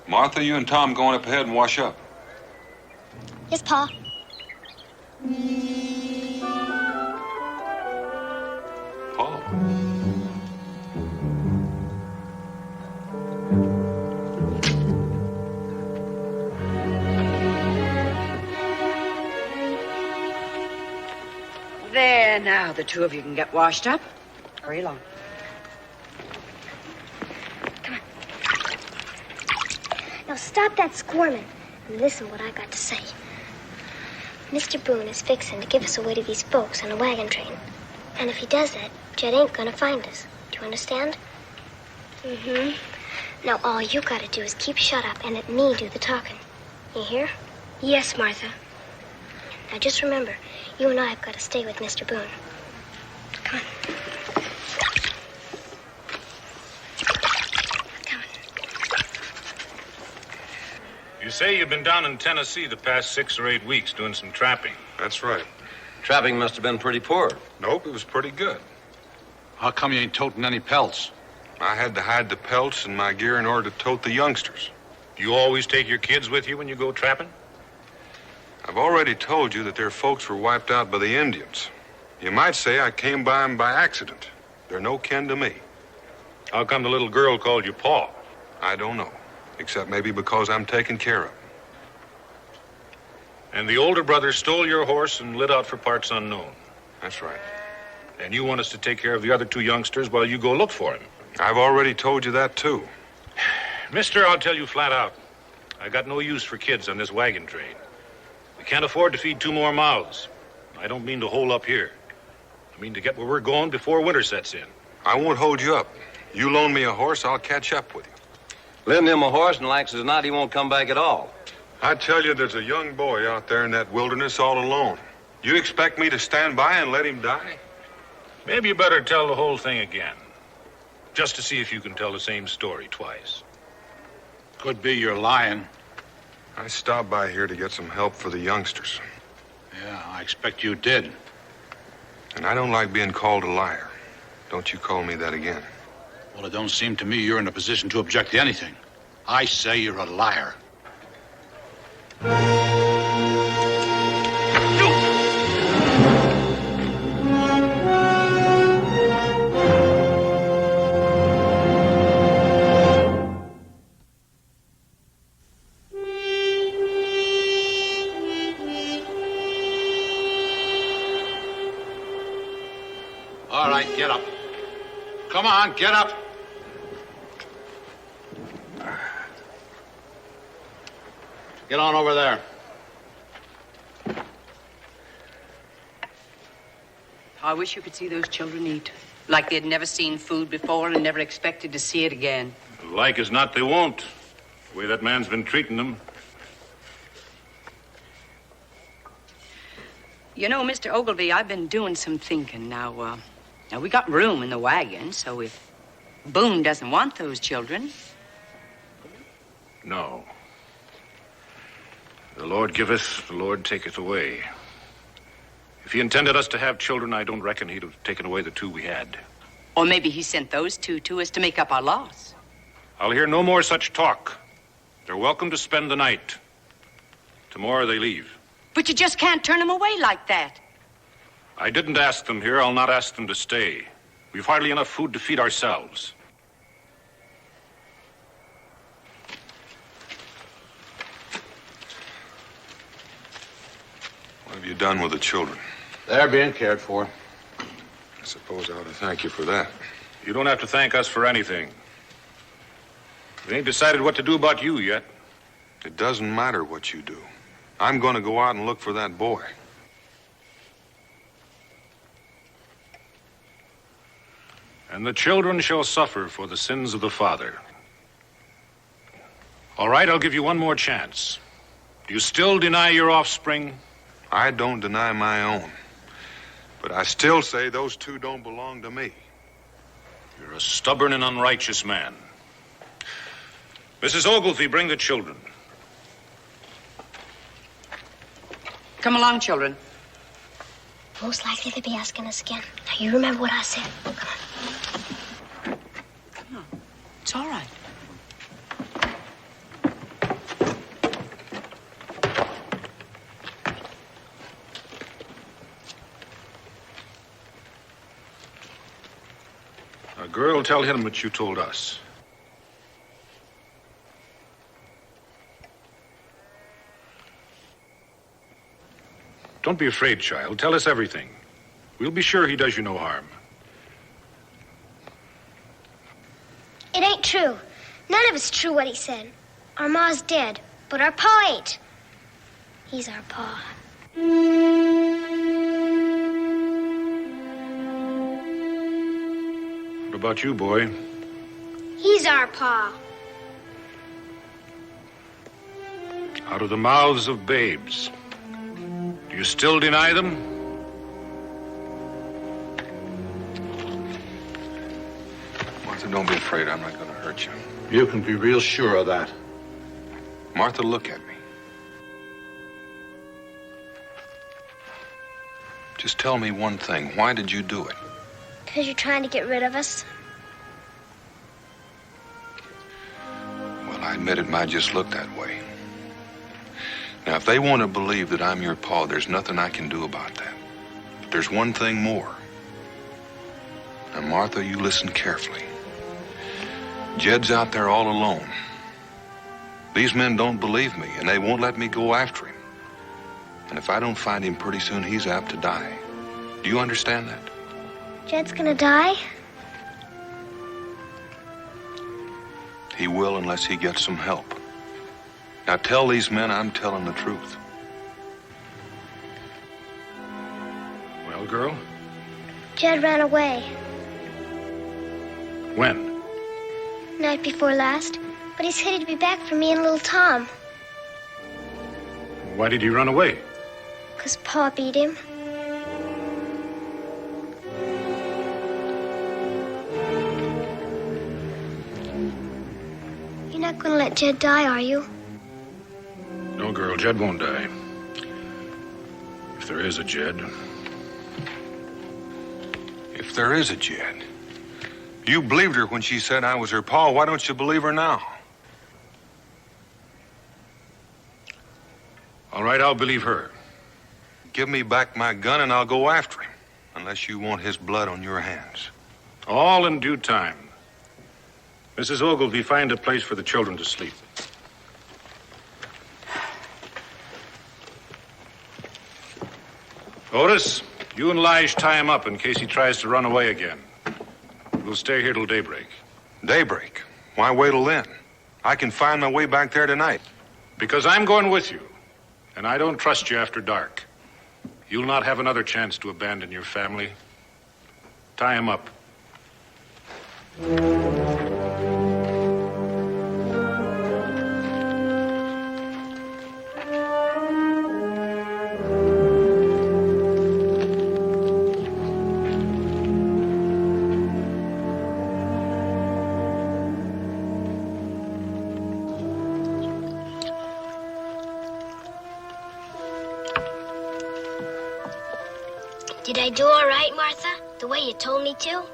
Martha, you and Tom going up ahead and wash up. Yes, Pa. Paul. now the two of you can get washed up. Hurry along. Now stop that squirming and listen to what I got to say. Mr. Boone is fixing to give us away to these folks on a wagon train. And if he does that, Jed ain't gonna find us. Do you understand? Mm-hmm. Now all you gotta do is keep shut up and let me do the talking. You hear? Yes, Martha. Now just remember, you and I have got to stay with Mr. Boone. Come on. You say you've been down in Tennessee the past 6 or 8 weeks doing some trapping. That's right. Trapping must have been pretty poor. Nope, it was pretty good. How come you ain't toting any pelts? I had to hide the pelts in my gear in order to tote the youngsters. Do you always take your kids with you when you go trapping? I've already told you that their folks were wiped out by the Indians. You might say I came by them by accident. They're no kin to me. How come the little girl called you Pa? I don't know, except maybe because I'm taken care of. And the older brother stole your horse and lit out for parts unknown. That's right. And you want us to take care of the other 2 youngsters while you go look for him. I've already told you that, too. Mister, I'll tell you flat out. I got no use for kids on this wagon train. We can't afford to feed 2 more mouths. I don't mean to hole up here. I mean to get where we're going before winter sets in. I won't hold you up. You loan me a horse, I'll catch up with you. Lend him a horse, and likes as not, he won't come back at all. I tell you, there's a young boy out there in that wilderness all alone. You expect me to stand by and let him die? Maybe you better tell the whole thing again. Just to see if you can tell the same story twice. Could be you're lying. I stopped by here to get some help for the youngsters. Yeah, I expect you did. And I don't like being called a liar. Don't you call me that again. Well, it don't seem to me you're in a position to object to anything. I say you're a liar. All right, get up. Come on, get up. Get on over there. I wish you could see those children eat. Like they'd never seen food before and never expected to see it again. Like as not, they won't. The way that man's been treating them. You know, Mr. Ogilvy, I've been doing some thinking. Now we got room in the wagon, so if Boone doesn't want those children... No. The Lord giveth, the Lord taketh away. If he intended us to have children, I don't reckon he'd have taken away the 2 we had. Or maybe he sent those 2 to us to make up our loss. I'll hear no more such talk. They're welcome to spend the night. Tomorrow they leave. But you just can't turn them away like that. I didn't ask them here. I'll not ask them to stay. We've hardly enough food to feed ourselves. What have you done with the children? They're being cared for. I suppose I ought to thank you for that. You don't have to thank us for anything. We ain't decided what to do about you yet. It doesn't matter what you do. I'm going to go out and look for that boy. And the children shall suffer for the sins of the father. All right, I'll give you one more chance. Do you still deny your offspring? I don't deny my own. But I still say those 2 don't belong to me. You're a stubborn and unrighteous man. Mrs. Ogilvy, bring the children. Come along, children. Most likely they'll be asking us again. Now, you remember what I said. Come on. Come on. It's all right. Now, girl, tell him what you told us. Don't be afraid, child. Tell us everything. We'll be sure he does you no harm. It ain't true. None of it's true what he said. Our ma's dead, but our pa ain't. He's our pa. What about you, boy? He's our pa. Out of the mouths of babes. Do you still deny them? Martha, don't be afraid. I'm not going to hurt you. You can be real sure of that. Martha, look at me. Just tell me one thing. Why did you do it? Because you're trying to get rid of us. Well, I admit it might just look that way. Now, if they want to believe that I'm your pa, there's nothing I can do about that. But there's one thing more. Now, Martha, you listen carefully. Jed's out there all alone. These men don't believe me, and they won't let me go after him. And if I don't find him pretty soon, he's apt to die. Do you understand that? Jed's gonna die? He will unless he gets some help. Now tell these men I'm telling the truth. Well, girl? Jed ran away. When? Night before last. But he's headed to be back for me and little Tom. Why did he run away? 'Cause Pa beat him. You're not gonna let Jed die, are you? No, girl, Jed won't die. If there is a Jed. If there is a Jed. You believed her when she said I was her pa. Why don't you believe her now? All right, I'll believe her. Give me back my gun and I'll go after him. Unless you want his blood on your hands. All in due time. Mrs. Ogilvy, find a place for the children to sleep. Otis, you and Lige tie him up in case he tries to run away again. We'll stay here till daybreak. Daybreak? Why wait till then? I can find my way back there tonight. Because I'm going with you. And I don't trust you after dark. You'll not have another chance to abandon your family. Tie him up. Did I do all right, Martha? The way you told me to?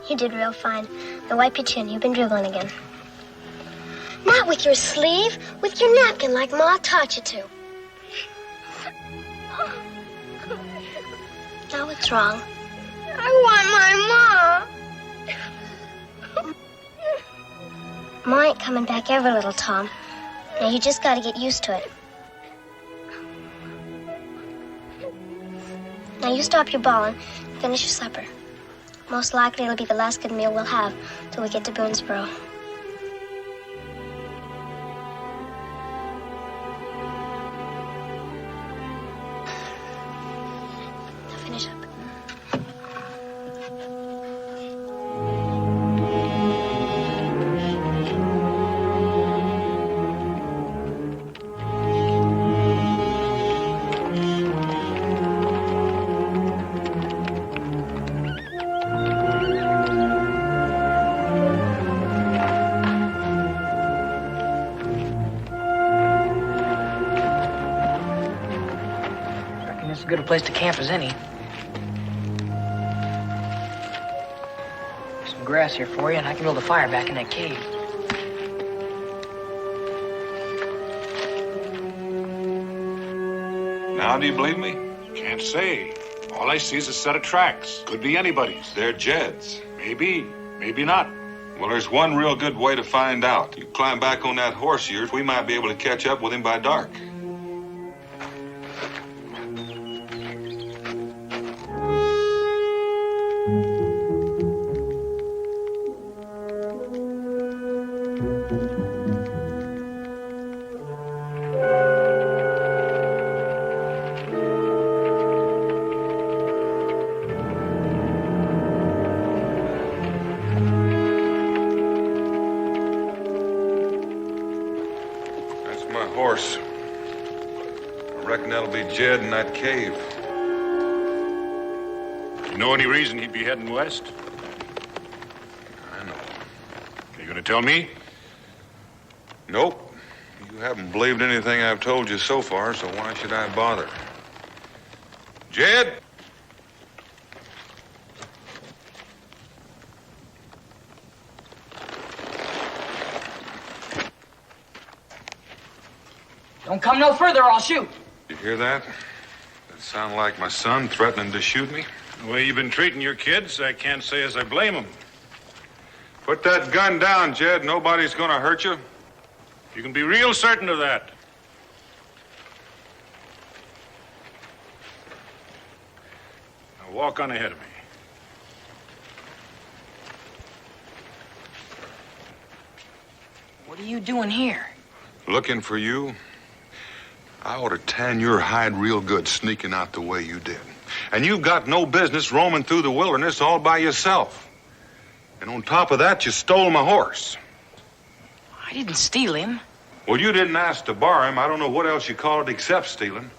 You did real fine. Now wipe your chin. You've been dribbling again. Not with your sleeve. With your napkin like Ma taught you to. Now what's wrong? I want my Ma. Ma ain't coming back ever, little Tom. Now you just gotta get used to it. Now you stop your bawling and finish your supper. Most likely it'll be the last good meal we'll have till we get to Boonesboro. Now finish up. As good a place to camp as any. Some grass here for you, and I can build a fire back in that cave. Now, do you believe me? Can't say. All I see is a set of tracks. Could be anybody's. They're Jed's. Maybe, maybe not. Well, there's one real good way to find out. You climb back on that horse of yours, we might be able to catch up with him by dark. horse. I reckon that'll be Jed in that cave. You know any reason he'd be heading west? I know. You gonna tell me? Nope. You haven't believed anything I've told you so far, so why should I bother? Jed? Don't come no further or I'll shoot. You hear that? That sound like my son threatening to shoot me? The way you've been treating your kids, I can't say as I blame them. Put that gun down, Jed. Nobody's gonna hurt you. You can be real certain of that. Now walk on ahead of me. What are you doing here? Looking for you. I ought to tan your hide real good sneaking out the way you did. And you've got no business roaming through the wilderness all by yourself. And on top of that, you stole my horse. I didn't steal him. Well, you didn't ask to borrow him. I don't know what else you call it except stealing.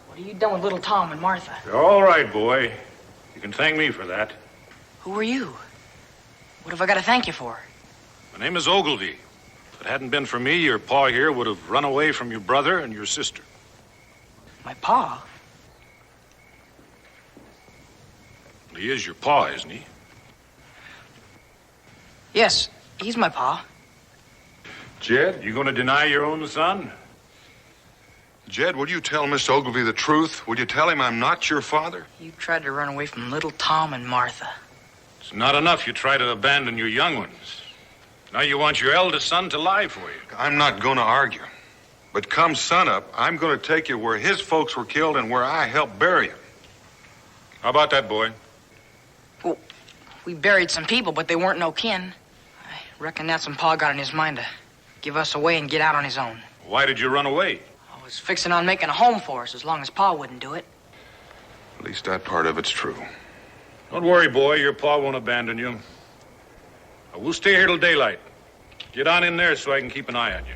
What have you done with little Tom and Martha? You're all right, boy. You can thank me for that. Who are you? What have I got to thank you for? My name is Ogilvy. If it hadn't been for me, your pa here would have run away from your brother and your sister. My pa? He is your pa, isn't he? Yes, he's my pa. Jed? You gonna deny your own son? Jed, will you tell Miss Ogilvy the truth? Will you tell him I'm not your father? You tried to run away from little Tom and Martha. It's not enough you try to abandon your young ones. Now you want your eldest son to lie for you. I'm not going to argue. But come sunup, I'm going to take you where his folks were killed and where I helped bury him. How about that, boy? Well, we buried some people, but they weren't no kin. I reckon that's when Pa got in his mind to give us away and get out on his own. Why did you run away? I was fixing on making a home for us as long as Pa wouldn't do it. At least that part of it's true. Don't worry, boy. Your pa won't abandon you. We'll stay here till daylight. Get on in there so I can keep an eye on you.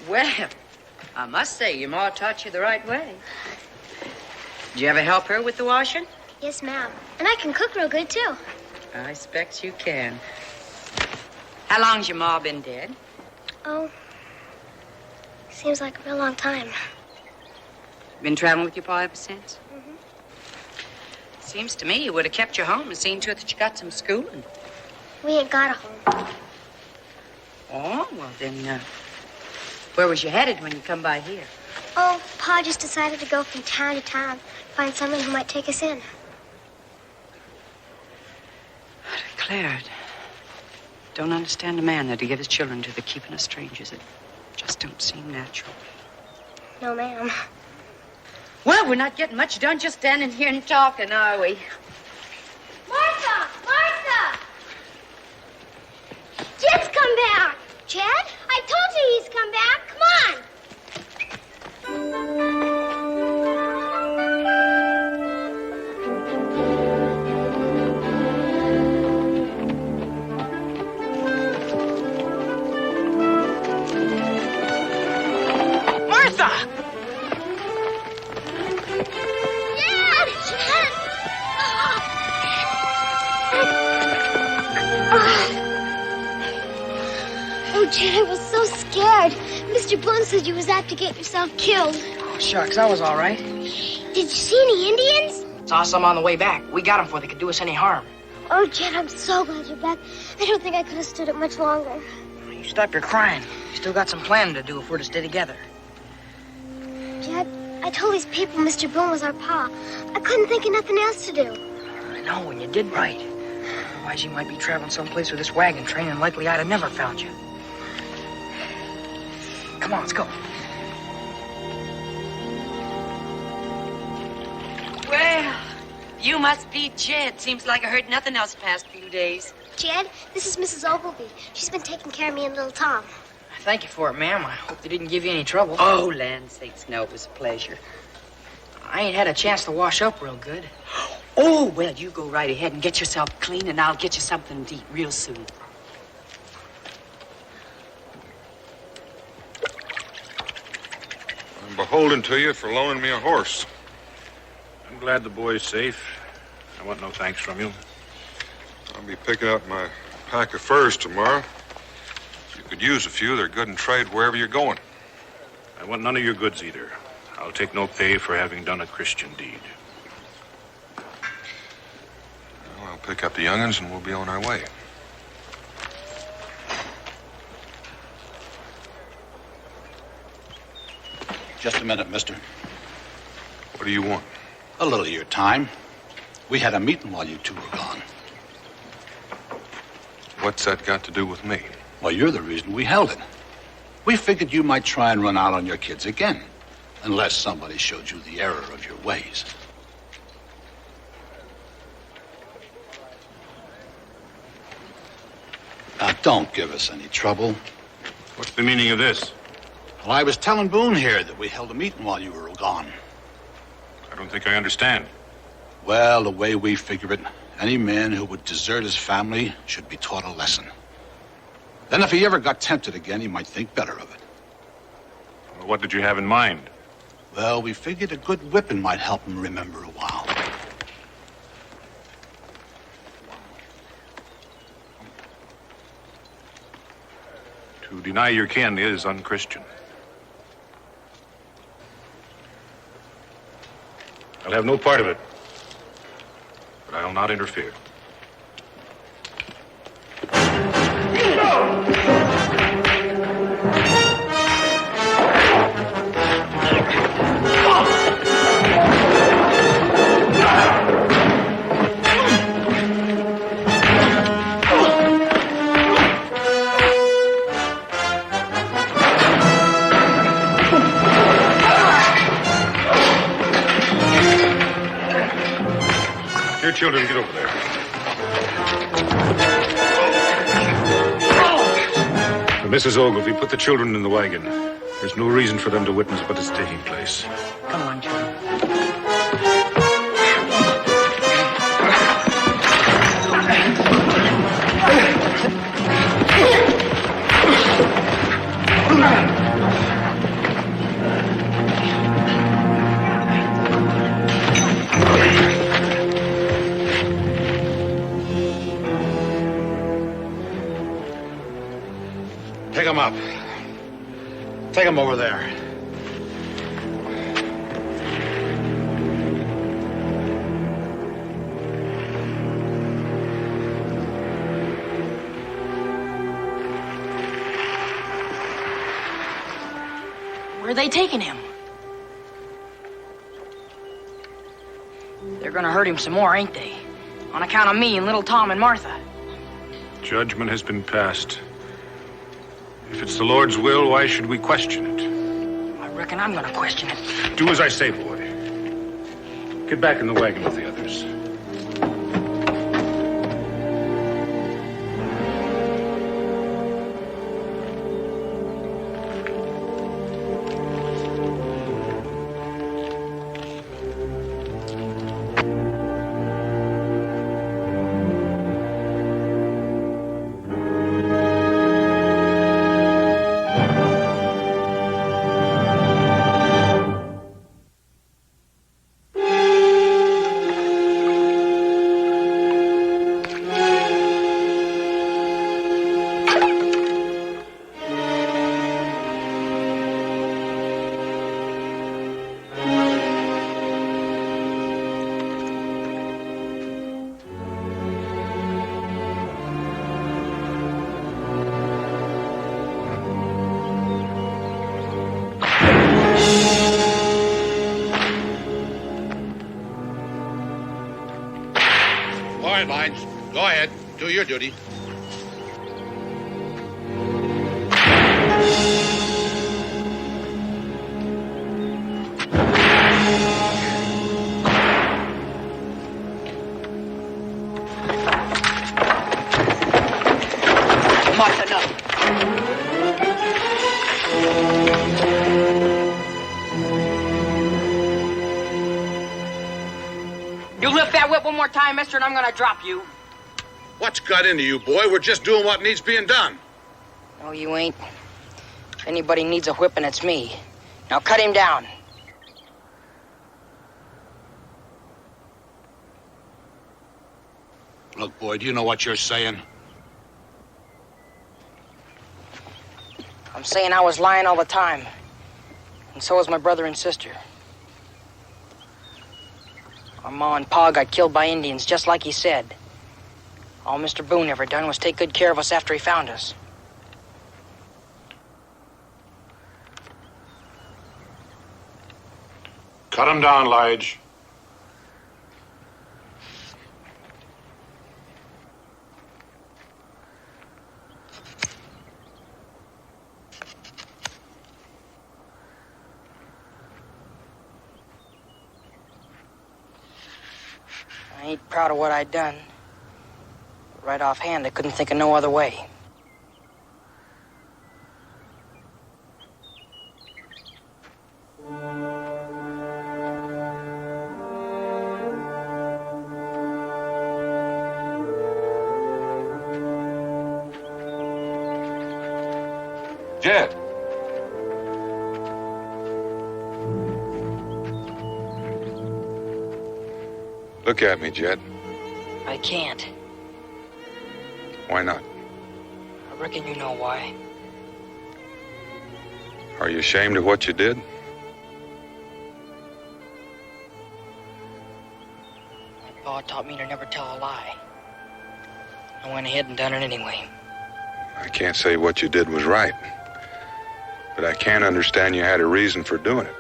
Well, I must say, your ma taught you the right way. Did you ever help her with the washing? Yes, ma'am. And I can cook real good, too. I expect you can. How long's your ma been dead? Oh, seems like a real long time. Been traveling with your pa ever since? Mm-hmm. Seems to me you would have kept you home and seen to it that you got some schooling. We ain't got a home. Oh, well then, where was you headed when you come by here? Oh, Pa just decided to go from town to town, find someone who might take us in. I declared. Don't understand a man that to give his children to the keeping of strangers. It just don't seem natural. No, ma'am. Well, we're not getting much done just standing here and talking, are we? Martha! Martha! Jed's come back. Jed? I told you he's come back. Come on. Martha! Jed! Jed! Oh, Jed, I was so scared. Mr. Boone said you was apt to get yourself killed. Oh, shucks, I was all right. Did you see any Indians? Saw some on the way back. We got them before they could do us any harm. Oh, Jed, I'm so glad you're back. I don't think I could have stood it much longer. You stop your crying. You still got some planning to do if we're to stay together. Jed, I told these people Mr. Boone was our pa. I couldn't think of nothing else to do. I know, and you did right. Otherwise, you might be traveling someplace with this wagon train, and likely I'd have never found you. Come on, let's go. Well, you must be Jed. Seems like I heard nothing else the past few days. Jed, this is Mrs. Ogilvy. She's been taking care of me and little Tom. Thank you for it, ma'am. I hope they didn't give you any trouble. Oh, land sakes, no, it was a pleasure. I ain't had a chance to wash up real good. Oh, well, you go right ahead and get yourself clean, and I'll get you something to eat real soon. I'm beholden to you for loaning me a horse. I'm glad the boy's safe. I want no thanks from you. I'll be picking up my pack of furs tomorrow. You could use a few. They're good in trade wherever you're going. I want none of your goods either. I'll take no pay for having done a Christian deed. Well, I'll pick up the young'uns and we'll be on our way. Just a minute, mister. What do you want? A little of your time. We had a meeting while you two were gone. What's that got to do with me? Well, you're the reason we held it. We figured you might try and run out on your kids again, unless somebody showed you the error of your ways. Now, don't give us any trouble. What's the meaning of this? Well, I was telling Boone here that we held a meeting while you were gone. I don't think I understand. Well, the way we figure it, any man who would desert his family should be taught a lesson. Then if he ever got tempted again, he might think better of it. Well, what did you have in mind? Well, we figured a good whipping might help him remember a while. To deny your kin is unchristian. I'll have no part of it, but I'll not interfere. Here, children, get over there. Mrs. Ogilvy, put the children in the wagon. There's no reason for them to witness what is taking place. Come on, children. Pick him up. Take him over there. Where are they taking him? They're gonna hurt him some more, ain't they? On account of me and little Tom and Martha. Judgment has been passed. If it's the Lord's will, why should we question it? I reckon I'm gonna question it. Do as I say, boy. Get back in the wagon with the others. All right, Lines. Go ahead. Do your duty. Martha, no. You lift that whip one more time, mister, and I'm gonna drop you. What's got into you, boy? We're just doing what needs being done. No, you ain't. If anybody needs a whipping, it's me. Now cut him down. Look, boy, do you know what you're saying? I'm saying I was lying all the time. And so was my brother and sister. Our ma and pa got killed by Indians, just like he said. All Mr. Boone ever done was take good care of us after he found us. Cut him down, Lige. I ain't proud of what I done. Right offhand, I couldn't think of no other way. Jed. Look at me, Jed. I can't. Why not? I reckon you know why. Are you ashamed of what you did? My pa taught me to never tell a lie. I went ahead and done it anyway. I can't say what you did was right, but I can understand you had a reason for doing it.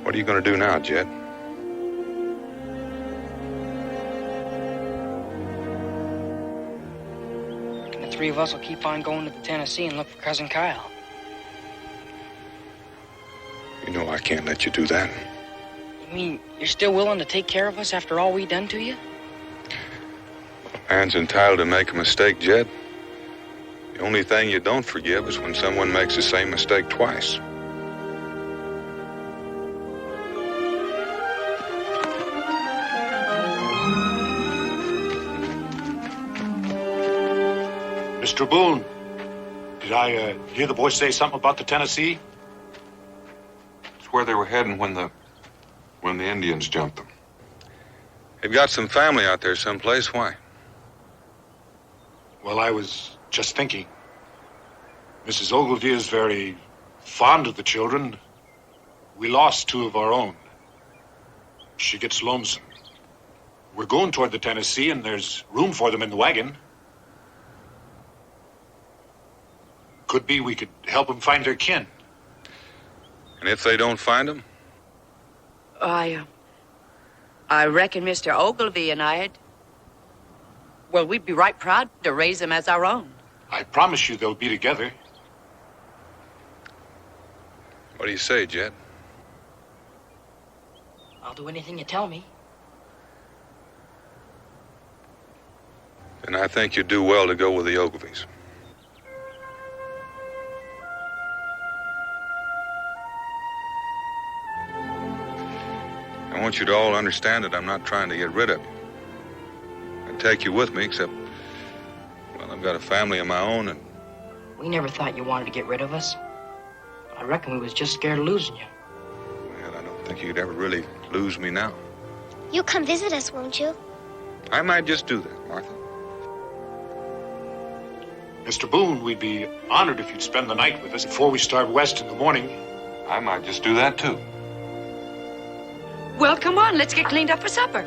What are you going to do now, Jed? The three of us will keep on going to the Tennessee and look for Cousin Kyle. You know I can't let you do that. You mean you're still willing to take care of us after all we done to you? A man's entitled to make a mistake, Jed. The only thing you don't forgive is when someone makes the same mistake twice. Mr. Boone, did I hear the boy say something about the Tennessee? It's where they were heading when the Indians jumped them. They've got some family out there someplace. Why? Well, I was just thinking. Mrs. Ogilvy is very fond of the children. We lost 2 of our own. She gets lonesome. We're going toward the Tennessee, and there's room for them in the wagon. Could be we could help them find their kin. And if they don't find them? I reckon Mr. Ogilvy and I'd... Well, we'd be right proud to raise them as our own. I promise you they'll be together. What do you say, Jed? I'll do anything you tell me. And I think you'd do well to go with the Ogilvies. I want you to all understand that I'm not trying to get rid of you. I'd take you with me, except, well, I've got a family of my own, and... We never thought you wanted to get rid of us. I reckon we was just scared of losing you. Well, I don't think you'd ever really lose me now. You'll come visit us, won't you? I might just do that, Martha. Mr. Boone, we'd be honored if you'd spend the night with us before we start west in the morning. I might just do that, too. Well, come on, let's get cleaned up for supper.